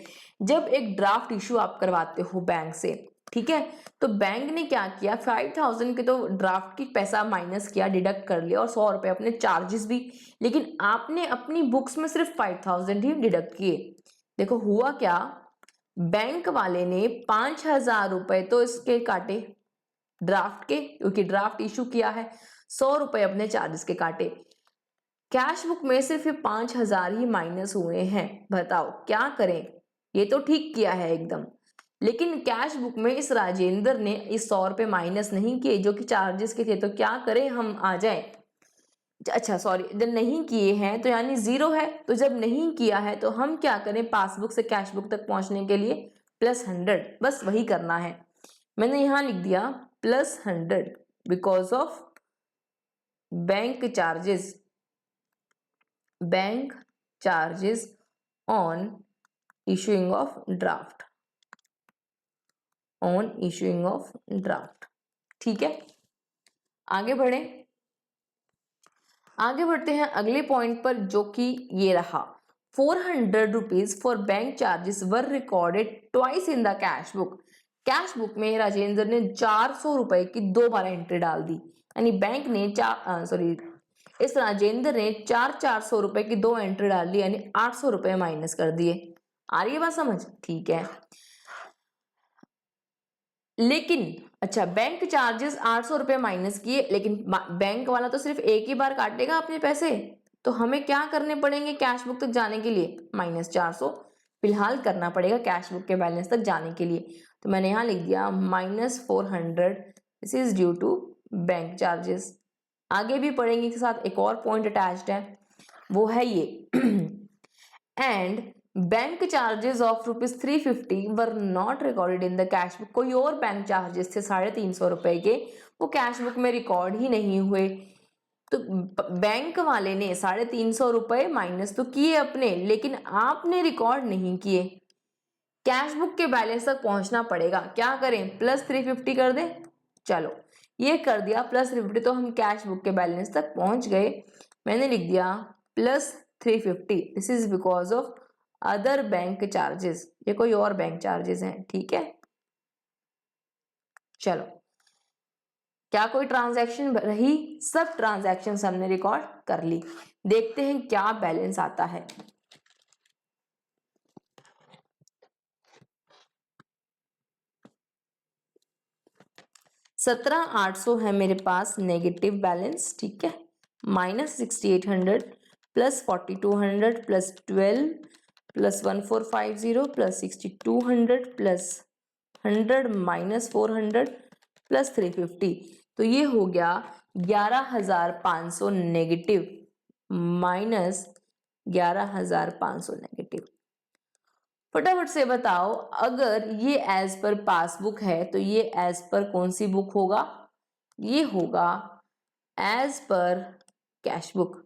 Speaker 1: जब एक ड्राफ्ट इशू आप करवाते हो बैंक से, ठीक है। तो बैंक ने क्या किया, 5000 के तो ड्राफ्ट की पैसा माइनस किया, डिडक्ट कर लिया, और 100 रुपये अपने चार्जेस भी, लेकिन आपने अपनी बुक्स में सिर्फ 5000 ही डिडक्ट किए। देखो हुआ क्या, बैंक वाले ने 5000 रुपये तो इसके काटे ड्राफ्ट के, क्योंकि ड्राफ्ट इशू किया है, 100 रुपये अपने चार्जेस के काटे। कैश बुक में सिर्फ 5000 ही माइनस हुए हैं। बताओ क्या करें, ये तो ठीक किया है एकदम, लेकिन कैश बुक में इस राजेंद्र ने इस 100 रुपये माइनस नहीं किए जो कि चार्जेस के थे, तो क्या करें हम, आ जाए। अच्छा सॉरी, जब नहीं किए हैं तो यानी जीरो है, तो जब नहीं किया है तो हम क्या करें, पासबुक से कैश बुक तक पहुंचने के लिए +100, बस वही करना है। मैंने यहां लिख दिया +100 because of bank charges, bank charges on issuing of draft, on issuing of draft. ठीक है, आगे बढ़े, आगे बढ़ते हैं अगले पॉइंट पर, जो कि ये रहा, 400 rupees for bank charges were recorded twice in the cash book. Cash book में राजेंद्र ने 400 रुपए की 2 बार एंट्री डाल दी, यानी बैंक ने इस राजेंद्र ने 400 रुपए की 2 एंट्री डाल दी, यानी 800 रुपए माइनस कर दिए। आ रही है बात समझ, ठीक है। लेकिन अच्छा, बैंक चार्जेस 800 रुपये माइनस किए, लेकिन बैंक वाला तो सिर्फ एक ही बार काटेगा अपने पैसे, तो हमें क्या करने पड़ेंगे कैश बुक तक जाने के लिए, -400 फिलहाल करना पड़ेगा कैश बुक के बैलेंस तक जाने के लिए। तो मैंने यहाँ लिख दिया -400, this is due to bank charges. आगे भी पढ़ेंगे, इसके साथ एक और पॉइंट अटैच्ड है, वो है ये and bank charges of ₹350 were not recorded in the cash book. कोई और बैंक चार्जेस थे 350 रुपए के, वो कैश बुक में रिकॉर्ड ही नहीं हुए। तो बैंक वाले ने 350 रुपए माइनस तो किए अपने, लेकिन आपने रिकॉर्ड नहीं किए। कैश बुक के बैलेंस तक पहुंचना पड़ेगा, क्या करें, +350 कर दें। चलो ये कर दिया +350, तो हम कैश बुक के बैलेंस तक पहुंच गए। मैंने लिख दिया +350, this is because of other bank charges, ये कोई और बैंक चार्जेस हैं, ठीक है। चलो, क्या कोई ट्रांजैक्शन रही, सब ट्रांजैक्शन हमने रिकॉर्ड कर ली। देखते हैं क्या बैलेंस आता है। 17,800 है मेरे पास नेगेटिव बैलेंस, ठीक है। -6800 +4200 +12 +1450 +6200 +100 -400 +350, तो ये हो गया 11,500 नेगेटिव, -11,500 नेगेटिव। फटाफट से बताओ, अगर ये एज पर पासबुक है तो ये एज पर कौन सी बुक होगा, ये होगा एज पर कैश बुक।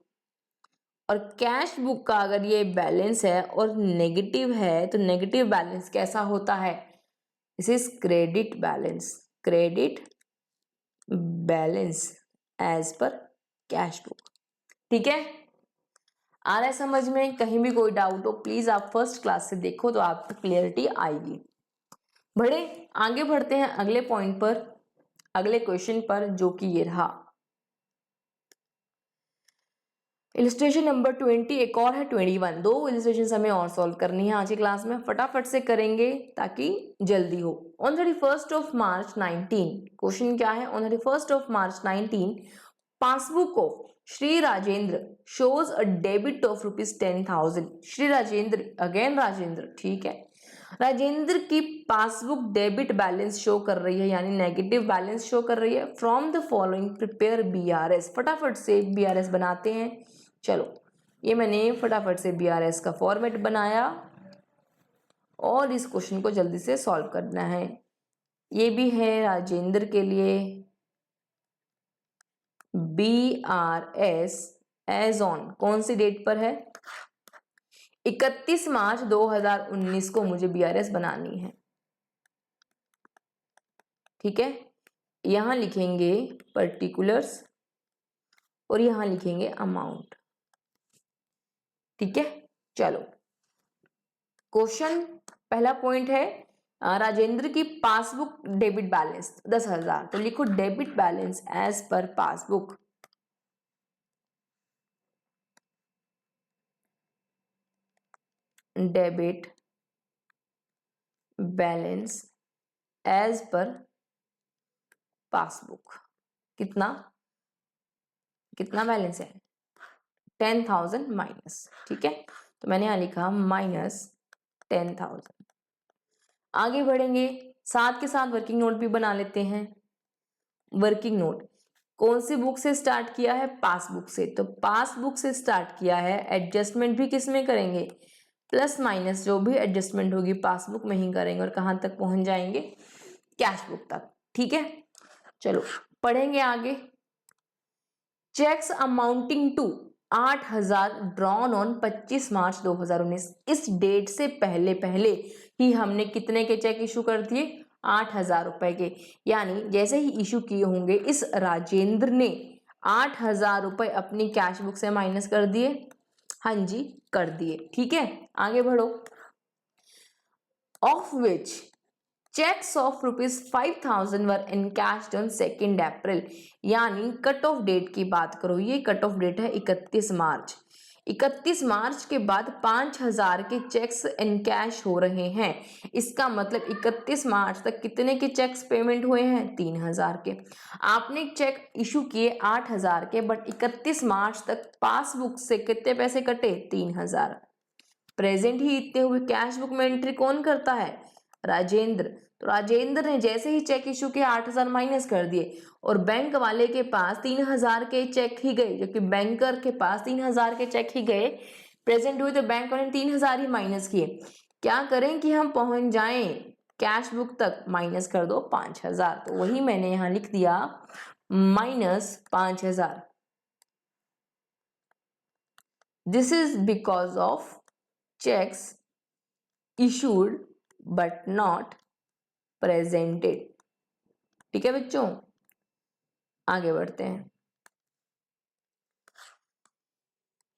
Speaker 1: और कैश बुक का अगर ये बैलेंस है और नेगेटिव है, तो नेगेटिव बैलेंस कैसा होता है, this is credit balance, credit balance as per cash book. ठीक है, आ रहा है समझ में, कहीं भी कोई डाउट हो प्लीज आप फर्स्ट क्लास से देखो तो आपको क्लियरिटी आएगी। बढ़े, आगे बढ़ते हैं अगले पॉइंट पर, अगले क्वेश्चन पर, जो कि ये रहा इलिस्ट्रेशन नंबर 20, एक और है 21। 2 इलिस्ट्रेशन हमें और सॉल्व करनी है आज की क्लास में, फटाफट से करेंगे ताकि जल्दी हो। ऑन 31 मार्च 19, क्वेश्चन क्या है, on 31 March 19 passbook of Shri Rajendra shows a debit of ₹10,000। Shri Rajendra, again Rajendra, ठीक है, राजेंद्र की पासबुक डेबिट बैलेंस शो कर रही है, यानी नेगेटिव बैलेंस शो कर रही है। From the following prepare BRS, फटाफट से BRS बनाते हैं। चलो, ये मैंने फटाफट से BRS का फॉर्मेट बनाया और इस क्वेश्चन को जल्दी से सॉल्व करना है। ये भी है राजेंद्र के लिए, BRS एज ऑन कौन सी डेट पर है, 31 मार्च 2019 को मुझे BRS बनानी है, ठीक है। यहां लिखेंगे पर्टिकुलर्स और यहां लिखेंगे अमाउंट, ठीक है। चलो, क्वेश्चन पहला पॉइंट है, राजेंद्र की पासबुक डेबिट बैलेंस 10,000, तो लिखो debit balance as per passbook. Debit balance as per passbook कितना कितना बैलेंस है 10,000 माइनस, ठीक है, तो मैंने यहां लिखा -10,000। आगे बढ़ेंगे, साथ के साथ वर्किंग नोट भी बना लेते हैं। वर्किंग नोट कौन सी बुक से स्टार्ट किया है, पासबुक से, तो पासबुक से स्टार्ट किया है। एडजस्टमेंट भी किस में करेंगे, प्लस माइनस जो भी एडजस्टमेंट होगी पासबुक में ही करेंगे, और कहां तक पहुंच जाएंगे, कैश बुक तक, ठीक है। चलो पढ़ेंगे आगे। Cheques amounting to 8,000 drawn on 25 March 2019। इस डेट से पहले पहले ही हमने कितने के चेक इशू कर दिए, 8,000 रुपए के, यानी जैसे ही इशू किए होंगे इस राजेंद्र ने 8,000 रुपए अपनी कैश बुक से माइनस कर दिए। हाँ जी कर दिए, ठीक है। आगे बढ़ो। Of which cheques of ₹5,000 were encashed on 2 April, यानी कट ऑफ डेट की बात करो, ये कट ऑफ डेट है 31 मार्च। 31 मार्च के बाद 5,000 के चेक्स एनकैश हो रहे हैं। इसका मतलब 31 मार्च तक कितने के चेक्स पेमेंट हुए हैं, 3,000 के। आपने चेक इशू किए 8,000 के, बट 31 मार्च तक पासबुक से कितने पैसे कटे, 3,000। प्रेजेंट ही इतने हुए, कैश बुक में एंट्री कौन करता है, राजेंद्र। तो राजेंद्र ने जैसे ही चेक इशू के 8,000 माइनस कर दिए, और बैंक वाले के पास 3,000 के चेक ही गए, जो कि बैंकर के पास 3,000 के चेक ही गए, प्रेजेंट हुए, तो बैंक वाले ने 3,000 ही माइनस किए। क्या करें कि हम पहुंच जाएं कैश बुक तक, माइनस कर दो 5,000, तो वही मैंने यहां लिख दिया -5,000। This is because of checks issued but not presented, ठीक है बच्चों। आगे बढ़ते हैं।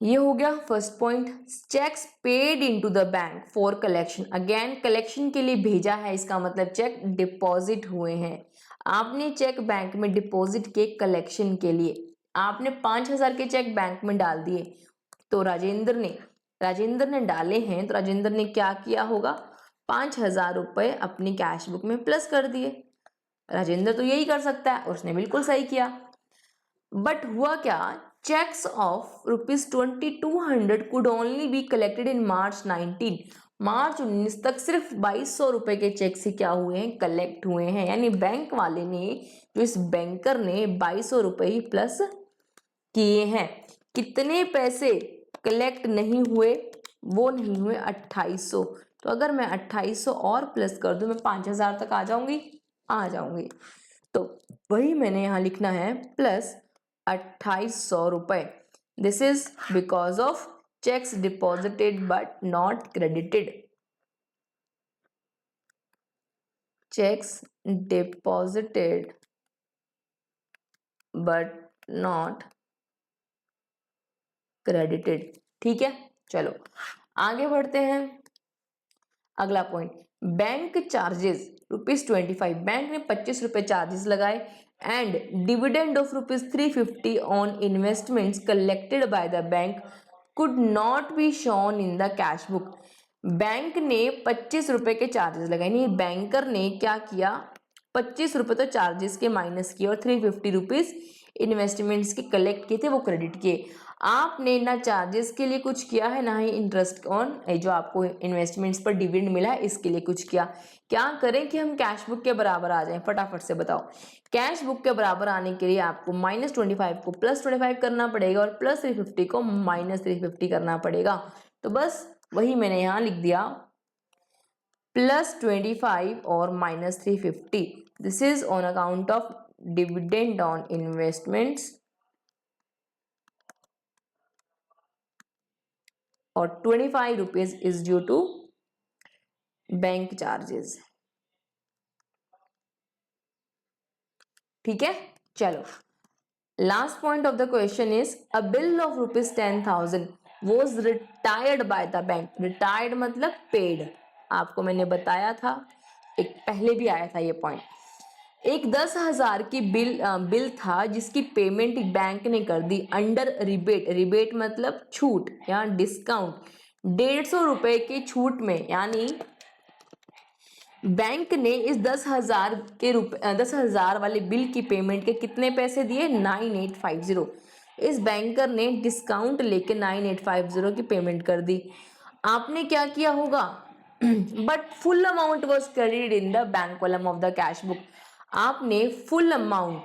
Speaker 1: ये हो गया first point. Checks paid into the bank for collection, again collection के लिए भेजा है, इसका मतलब चेक डिपॉजिट हुए हैं। आपने चेक बैंक में डिपॉजिट किए कलेक्शन के लिए, आपने 5,000 के चेक बैंक में डाल दिए, तो राजेंद्र ने डाले हैं, तो राजेंद्र ने क्या किया होगा, 5,000 रुपए अपनी कैश बुक में प्लस कर दिए। राजेंद्र तो यही कर सकता है, और उसने बिल्कुल सही किया। बट हुआ क्या, cheques of ₹2,200 could only be collected in March 19। March 19 तक सिर्फ 2,200 रुपए के चेक से क्या हुए हैं, कलेक्ट हुए हैं, यानी बैंक वाले ने, जो इस बैंकर ने 2,200 रुपए ही प्लस किए हैं। कितने पैसे कलेक्ट नहीं हुए, वो नहीं हुए 2,800, तो अगर मैं 2,800 और प्लस कर दूं, मैं 5,000 तक आ जाऊंगी। तो वही मैंने यहां लिखना है प्लस 2,800 रुपए। This is because of checks deposited but not credited. Cheques deposited but not credited, ठीक है। चलो आगे बढ़ते हैं। अगला पॉइंट, बैंक चार्जेस ₹25, बैंक ने 25 रुपए चार्जेस लगाए, and dividend of ₹350 on investments collected by the bank could not be shown in the cash book. Bank ने 25 रुपए के चार्जेस लगाए, नहीं बैंकर ने क्या किया, 25 रुपए तो चार्जेस के माइनस किए, और 350 रुपीज इन्वेस्टमेंट्स के कलेक्ट किए थे, वो क्रेडिट किए। आपने ना चार्जेस के लिए कुछ किया है, ना ही इंटरेस्ट ऑन जो आपको इन्वेस्टमेंट्स पर डिविडेंड मिला है इसके लिए कुछ किया। क्या करें कि हम कैश बुक के बराबर आ जाएं, फटाफट से बताओ। कैश बुक के बराबर आने के लिए आपको -25 को +25 करना पड़ेगा, और +350 को -350 करना पड़ेगा। तो बस वही मैंने यहां लिख दिया +25 और -350। This is on account of dividend on investments, और 25 rupees is due to bank charges, ठीक है। चलो last point of the question is a bill of ₹10,000 was retired by the bank. Retired मतलब पेड, आपको मैंने बताया था एक पहले भी आया था ये पॉइंट। एक 10,000 की बिल था जिसकी पेमेंट बैंक ने कर दी अंडर रिबेट। रिबेट मतलब छूट या डिस्काउंट। 150 रुपए की छूट में, यानी बैंक ने इस 10,000 वाले बिल की पेमेंट के कितने पैसे दिए? 9850। इस बैंकर ने डिस्काउंट लेके 9850 की पेमेंट कर दी। आपने क्या किया होगा? But full amount was credited in the bank column of the cash book. आपने फुल अमाउंट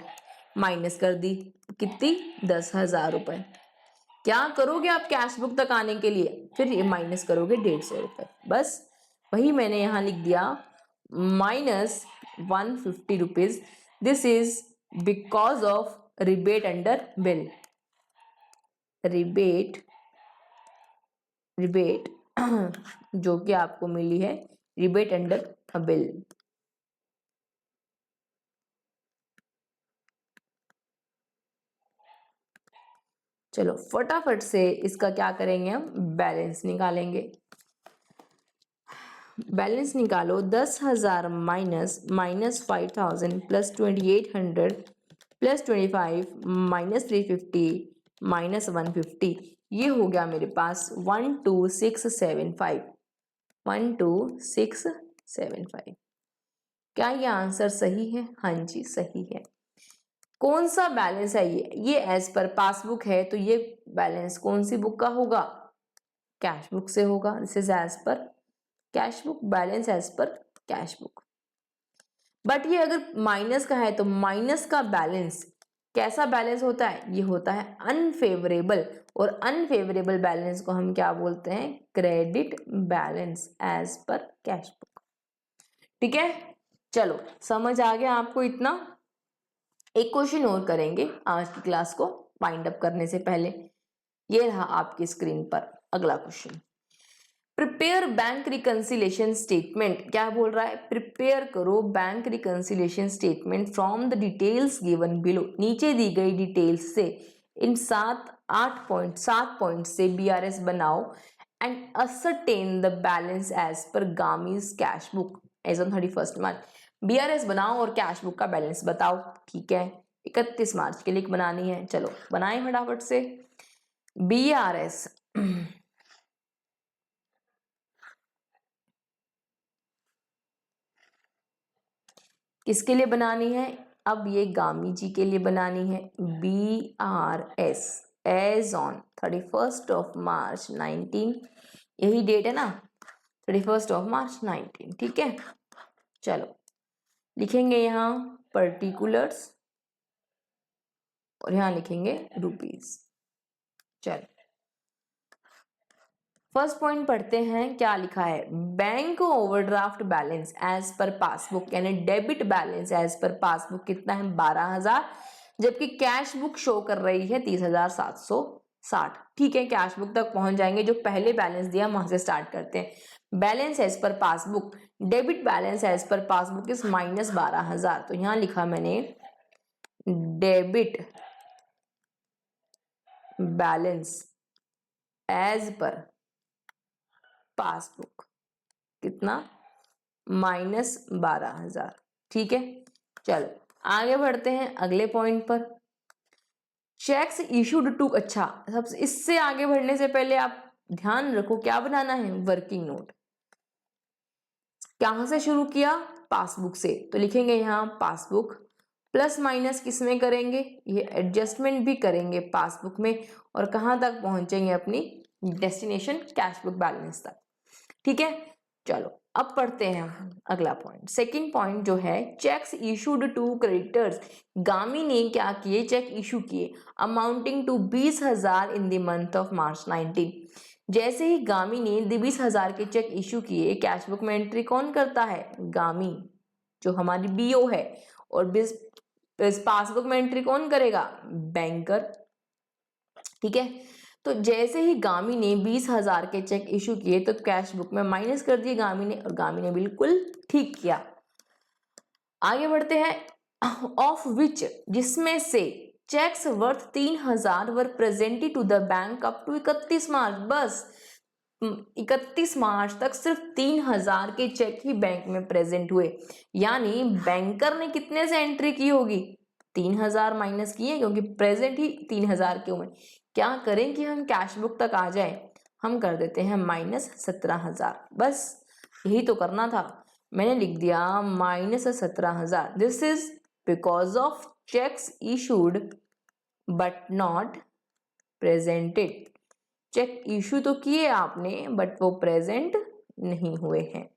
Speaker 1: माइनस कर दी। कितनी? 10,000 रुपए। क्या करोगे आप कैश बुक तक आने के लिए? फिर ये माइनस करोगे 150 रुपए। बस वही मैंने यहाँ लिख दिया, minus 150 rupees. This is because of rebate under bill. Rebate जो कि आपको मिली है रिबेट अंडर बिल। चलो फटाफट से इसका क्या करेंगे, हम बैलेंस निकालेंगे। बैलेंस निकालो। 10,000 minus 5,000 plus 2,800 plus 25 minus 350 minus 150। ये हो गया मेरे पास 12675। 12675। क्या ये आंसर सही है? हाँ जी सही है। कौन सा बैलेंस है ये एज पर पासबुक है, तो ये बैलेंस कौन सी बुक का होगा? कैश बुक से होगा। This is as per cash book, balance as per cash book. But ये अगर माइनस का है तो माइनस का बैलेंस कैसा बैलेंस होता है? ये होता है अनफेवरेबल, और अनफेवरेबल बैलेंस को हम क्या बोलते हैं? Credit balance as per cash book. ठीक है, चलो समझ आ गया आपको इतना। एक क्वेश्चन और करेंगे आज की क्लास को वाइंड अप करने से पहले। ये रहा आपकी स्क्रीन पर अगला question. Prepare bank reconciliation statement. क्या बोल रहा है? प्रिपेयर करो bank reconciliation statement from the details given below. नीचे दी गई डिटेल्स से इन 7 पॉइंट से बीआरएस बनाओ and ascertain the balance as per Gami's cash book as on 31 March. BRS बनाओ और कैश बुक का बैलेंस बताओ। ठीक है, 31 मार्च के लिए बनानी है। चलो बनाएं फटाफट से। बीआरएस किसके लिए बनानी है? अब ये गामी जी के लिए बनानी है। BRS एज ऑन 31 मार्च 19। यही डेट है ना, 31 मार्च 19। ठीक है, चलो लिखेंगे यहाँ पर्टिकुलर्स और यहाँ लिखेंगे रुपीज। चलो फर्स्ट पॉइंट पढ़ते हैं। क्या लिखा है? Bank overdraft balance as per passbook, यानी debit balance as per passbook कितना है? 12,000, जबकि कैश बुक शो कर रही है 30,760। ठीक है, कैश बुक तक पहुंच जाएंगे। जो पहले बैलेंस दिया वहां से स्टार्ट करते हैं। Balance as per passbook, debit balance as per passbook इस माइनस 12,000। तो यहां लिखा मैंने debit balance as per passbook कितना? माइनस 12,000। ठीक है, चलो आगे बढ़ते हैं अगले पॉइंट पर। चेक्स इशूड टू, अच्छा सबसे इससे आगे बढ़ने से पहले आप ध्यान रखो क्या बनाना है? Working note. कहां से शुरू किया? पासबुक से। तो लिखेंगे यहाँ पासबुक, प्लस माइनस किस में करेंगे? ये एडजस्टमेंट भी करेंगे पासबुक में, और कहां तक पहुंचेंगे? अपनी डेस्टिनेशन कैश बुक बैलेंस तक। ठीक है, चलो अब पढ़ते हैं अगला पॉइंट। सेकंड पॉइंट जो है, चेक्स इशूड टू क्रेडिटर्स। गामी ने क्या किए? चेक इशू किए amounting to 20,000 in the month of March 19। जैसे ही गामी ने 20,000 के चेक इशू किए, कैश बुक में एंट्री कौन करता है? गामी, जो हमारी बीओ है। और पासबुक में एंट्री कौन करेगा? बैंकर। ठीक है, तो जैसे ही गामी ने 20,000 के चेक इशू किए तो कैश बुक में माइनस कर दिए गामी ने, और गामी ने बिल्कुल ठीक किया। आगे बढ़ते हैं। ऑफ विच, जिसमें से cheques worth 3,000 were presented to the bank up to 31 March. बस 31 मार्च तक सिर्फ 3000 के चेक ही बैंक में प्रेजेंट हुए, यानी बैंकर ने कितने से एंट्री की होगी, 3000 माइनस किए, क्योंकि प्रेजेंट ही 3000 के हुए। क्या करें कि हम कैश बुक तक आ जाए, हम कर देते हैं -17,000, बस यही तो करना था। मैंने लिख दिया -17,000। This is because of cheques issued but not presented. Cheque issue तो किए आपने बट वो प्रेजेंट नहीं हुए हैं।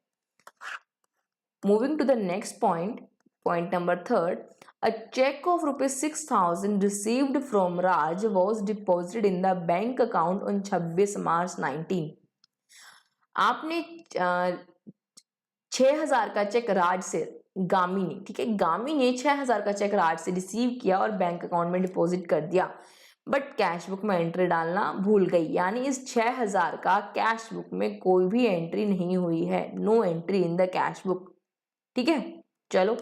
Speaker 1: Moving to the next point, point number 3, a check of ₹6,000 received from Raj was deposited in the bank account on 26 मार्च 19। आपने 6,000 का check राज से, गामी ने, ठीक है, गामी ने 6,000 का चेक राज से रिसीव किया और बैंक अकाउंट में डिपॉजिट कर दिया, बट कैश बुक में एंट्री डालना भूल गई, यानी इस 6,000 का कैश बुक में कोई भी एंट्री नहीं हुई है, no entry in the cash book. ठीक है, चलो।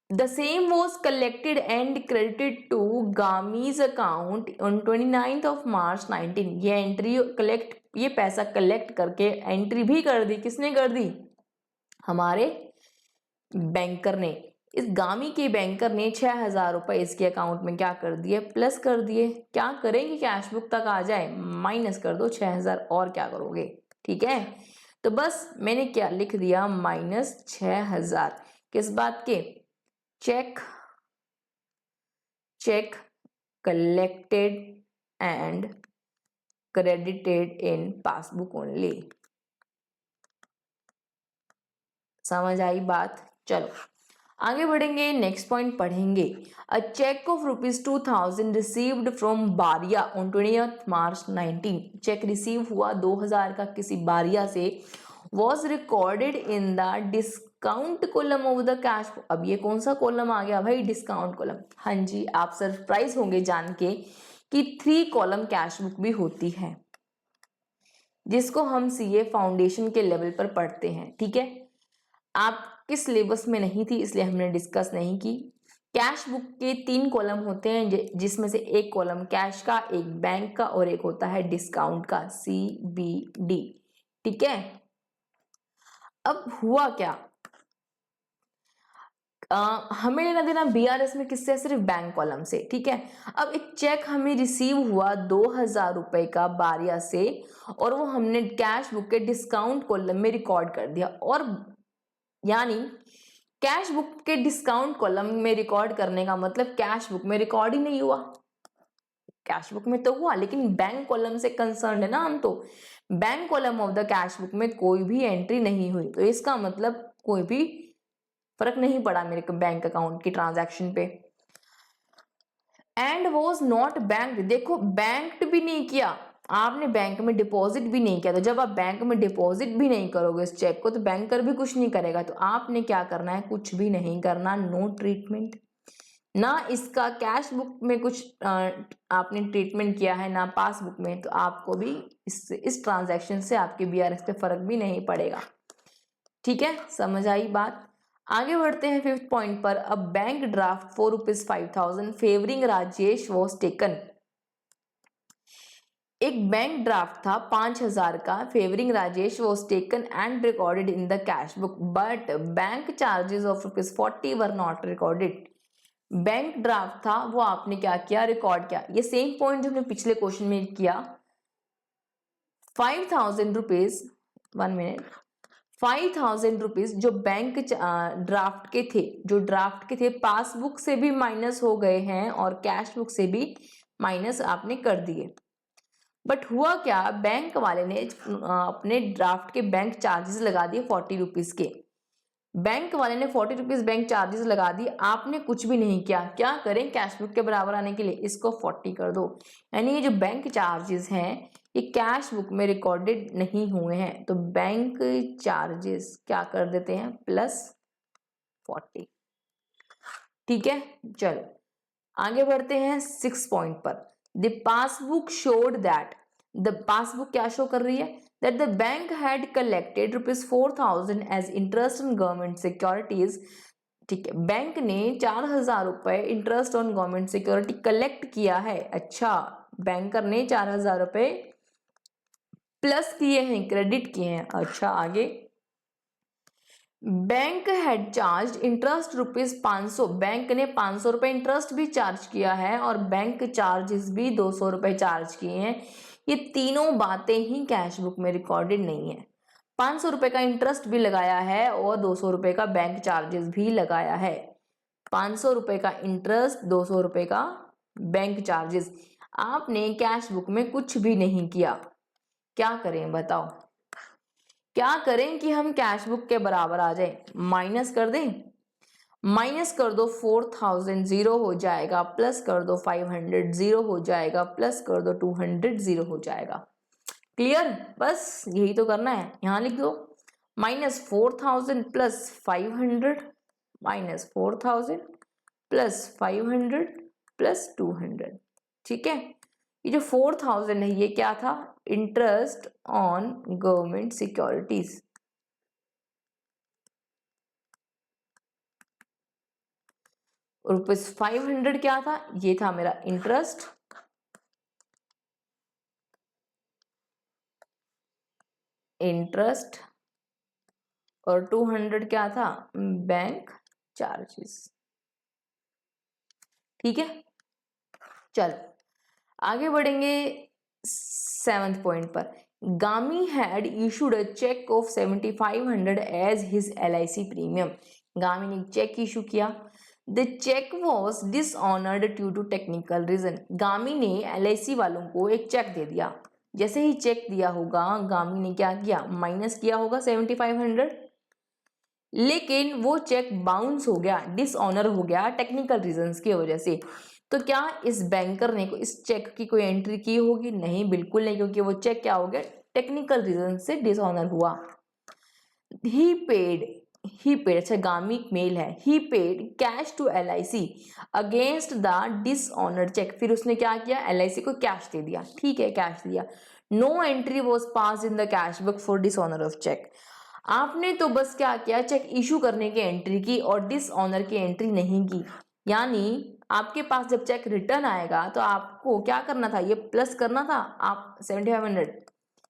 Speaker 1: The same was collected and credited to Gami's account on 29 of March 19। ये एंट्री कलेक्ट, ये पैसा कलेक्ट करके एंट्री भी कर दी, किसने कर दी, हमारे बैंकर ने। इस गामी के बैंकर ने 6,000 रुपए इसके अकाउंट में क्या कर दिए, प्लस कर दिए। क्या करेंगे, कैश बुक तक आ जाए, माइनस कर दो 6,000, और क्या करोगे। ठीक है, तो बस मैंने क्या लिख दिया, -6,000 किस बात के, cheque collected and credited in passbook only. समझ आई बात। चलो आगे बढ़ेंगे, नेक्स्ट पॉइंट पढ़ेंगे। A cheque of ₹2,000 received from Baria on 20 March 19। Cheque receive हुआ 2,000 का किसी बारिया से, was recorded in the discount column of the cash. अब ये कौन सा कॉलम आ गया भाई, डिस्काउंट कॉलम। हाँ जी, आप सरप्राइज होंगे जान के कि 3 कॉलम कैश बुक भी होती है, जिसको हम सीए फाउंडेशन के लेवल पर पढ़ते हैं। ठीक है, आपके सिलेबस में नहीं थी इसलिए हमने डिस्कस नहीं की। कैश बुक के 3 कॉलम होते हैं, जिसमें से एक कॉलम कैश का, एक बैंक का और एक होता है डिस्काउंट का, CBD। ठीक है, अब हुआ क्या, हमें लेना देना BRS में किससे, सिर्फ बैंक कॉलम से। ठीक है, अब एक चेक हमें रिसीव हुआ 2,000 रुपए का बारिया से, और वो हमने कैश बुक के डिस्काउंट कॉलम में रिकॉर्ड कर दिया, और यानी कैश बुक के डिस्काउंट कॉलम में रिकॉर्ड करने का मतलब कैश बुक में रिकॉर्ड ही नहीं हुआ। कैश बुक में तो हुआ, लेकिन बैंक कॉलम से कंसर्न है ना हम, तो bank column of the cash book में कोई भी एंट्री नहीं हुई, तो इसका मतलब कोई भी फर्क नहीं पड़ा मेरे को बैंक अकाउंट की ट्रांजैक्शन पे। एंड वॉज नॉट बैंक, देखो बैंक्ड भी नहीं किया आपने, बैंक में डिपॉजिट भी नहीं किया। तो जब आप बैंक में डिपॉजिट भी नहीं करोगे इस चेक को, तो बैंकर भी कुछ नहीं करेगा। तो आपने क्या करना है, कुछ भी नहीं करना, नो ट्रीटमेंट, ना इसका कैश बुक में कुछ आपने ट्रीटमेंट किया है, ना पासबुक में, तो आपको भी इस ट्रांजैक्शन से आपके BRS पे फर्क भी नहीं पड़ेगा। ठीक है, समझ आई बात। आगे बढ़ते हैं 5th पॉइंट पर। अब bank draft for ₹5,000 favouring Rajesh was taken. एक बैंक ड्राफ्ट था 5,000 का, favouring Rajesh was taken and recorded in the cash book, but bank charges of ₹40 were not recorded. Bank draft था, वो आपने क्या किया, रिकॉर्ड किया। ये सेम पॉइंट जो हमने पिछले क्वेश्चन में किया। 5,000 रुपीज, 1 मिनट, 5,000 रुपीज जो बैंक ड्राफ्ट के थे, जो ड्राफ्ट के थे, पासबुक से भी माइनस हो गए हैं और कैश बुक से भी माइनस आपने कर दिए। बट हुआ क्या, बैंक वाले ने अपने ड्राफ्ट के बैंक चार्जेस लगा दिए 40 रुपीज के। बैंक वाले ने 40 रुपीज बैंक चार्जेस लगा दिए, आपने कुछ भी नहीं किया। क्या करें, कैश बुक के बराबर आने के लिए इसको 40 कर दो, यानी ये जो बैंक चार्जेस हैं ये कैश बुक में रिकॉर्डेड नहीं हुए हैं, तो बैंक चार्जेस क्या कर देते हैं, +40। ठीक है, चलो आगे बढ़ते हैं 6 पॉइंट पर। The passbook showed that, the passbook क्या शो कर रही है, that the bank had collected ₹4,000 as interest on government securities। ठीक है, बैंक ने 4,000 रुपए interest on government security collect किया है। अच्छा, बैंकर ने 4,000 रुपए प्लस किए हैं, क्रेडिट किए हैं। अच्छा आगे, bank had charge interest ₹500, bank ने 500 रुपए इंटरेस्ट भी चार्ज किया है और बैंक चार्जेस भी 200 रुपए चार्ज किए हैं। ये तीनों बातें ही कैश बुक में रिकॉर्डेड नहीं है। 500 रुपए का इंटरेस्ट भी लगाया है और 200 रुपए का बैंक चार्जेस भी लगाया है। 500 रुपए का इंटरेस्ट, 200 रुपए का बैंक चार्जेस। आपने कैश बुक में कुछ भी नहीं किया। क्या करें बताओ, क्या करें कि हम कैश बुक के बराबर आ जाए? माइनस कर दें, माइनस कर दो 4000 जीरो हो जाएगा, प्लस कर दो 500 जीरो हो जाएगा, प्लस कर दो 200 जीरो हो जाएगा। क्लियर? बस यही तो करना है। यहां लिख दो -4000 प्लस 500 -4000 प्लस 500 प्लस 200। ठीक है, ये जो 4000 है ये क्या था? Interest on government securities. और ₹500 क्या था? ये था मेरा इंटरेस्ट, और 200 क्या था? Bank charges. ठीक है, चलो आगे बढ़ेंगे 7th पॉइंट पर। Gami had issued a cheque of 7500 as his LIC premium. Gami ने चेक इशू किया। The cheque was dishonoured due to technical reason. Gami ने LIC वालों को एक चेक दे दिया। जैसे ही चेक दिया होगा, गामी ने क्या किया? माइनस किया होगा 7500, लेकिन वो चेक बाउंस हो गया, डिसऑनर हो गया टेक्निकल रीजंस की वजह से। तो क्या इस बैंकर ने इस चेक की कोई एंट्री की होगी? नहीं, बिल्कुल नहीं, क्योंकि वो चेक क्या हो गया? टेक्निकल रीजन से डिसऑनर हुआ। ही पेड, अच्छा गामी मेल है, he paid cash to LIC against the dishonoured cheque. फिर उसने क्या किया? LIC को कैश दे दिया। ठीक है, कैश दिया। No entry was pass in the cash book for dishonour of cheque. आपने तो बस क्या किया? चेक इशू करने की एंट्री की और डिसऑनर की एंट्री नहीं की। यानी आपके पास जब चेक रिटर्न आएगा तो आपको क्या करना था? ये प्लस करना था आप 7500,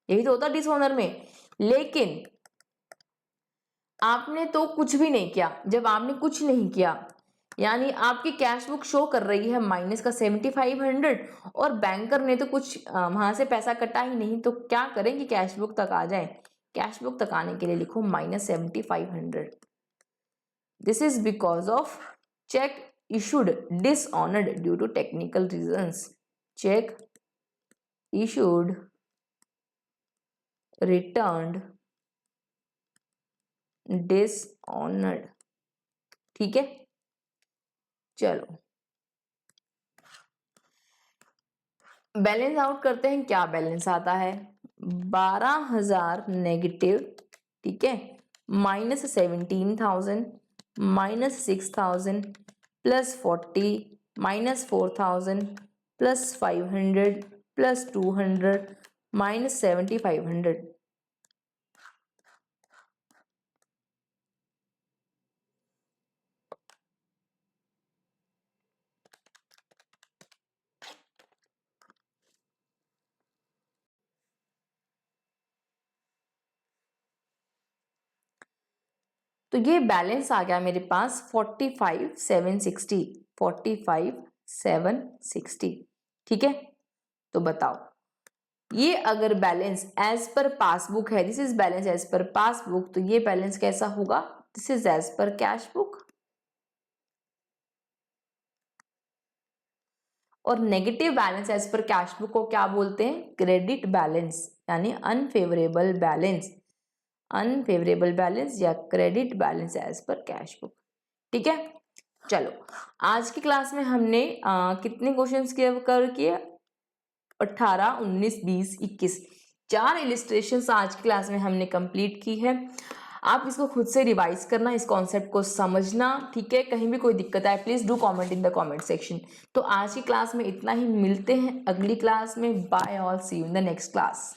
Speaker 1: यही तो होता डिसऑनर में। लेकिन आपने तो कुछ भी नहीं किया। जब आपने कुछ नहीं किया, यानी आपकी कैश बुक शो कर रही है माइनस का 7500 और बैंकर ने तो कुछ वहां से पैसा कटा ही नहीं। तो क्या करें कि कैश बुक तक आ जाए? कैश बुक तक आने के लिए लिखो -7500। This is because of cheque issued dishonored due to technical reasons. Check issued returned dishonored। ठीक है, चलो बैलेंस आउट करते हैं। क्या बैलेंस आता है? 12000 नेगेटिव, ठीक है, -17,000 -6,000 +40 -4,000 +500 +200 -7,500। तो ये बैलेंस आ गया मेरे पास 45,760, 45,760। ठीक है, तो बताओ ये अगर बैलेंस एज पर पासबुक है, this is balance as per passbook, तो ये बैलेंस कैसा होगा? This is as per cash book. और negative balance as per cash book को क्या बोलते हैं? क्रेडिट बैलेंस, यानी अनफेवरेबल बैलेंस, अनफेवरेबल बैलेंस या credit balance as per cash book. ठीक है, चलो आज की क्लास में हमने कितने क्वेश्चंस कवर किए? 18, 19, 20, 21, 4 इलिस्ट्रेशंस आज की क्लास में हमने कंप्लीट की है। आप इसको खुद से रिवाइज करना, इस कॉन्सेप्ट को समझना। ठीक है, कहीं भी कोई दिक्कत आए please do comment in the comment section. तो आज की क्लास में इतना ही, मिलते हैं अगली क्लास में। Bye all, see you in the next class.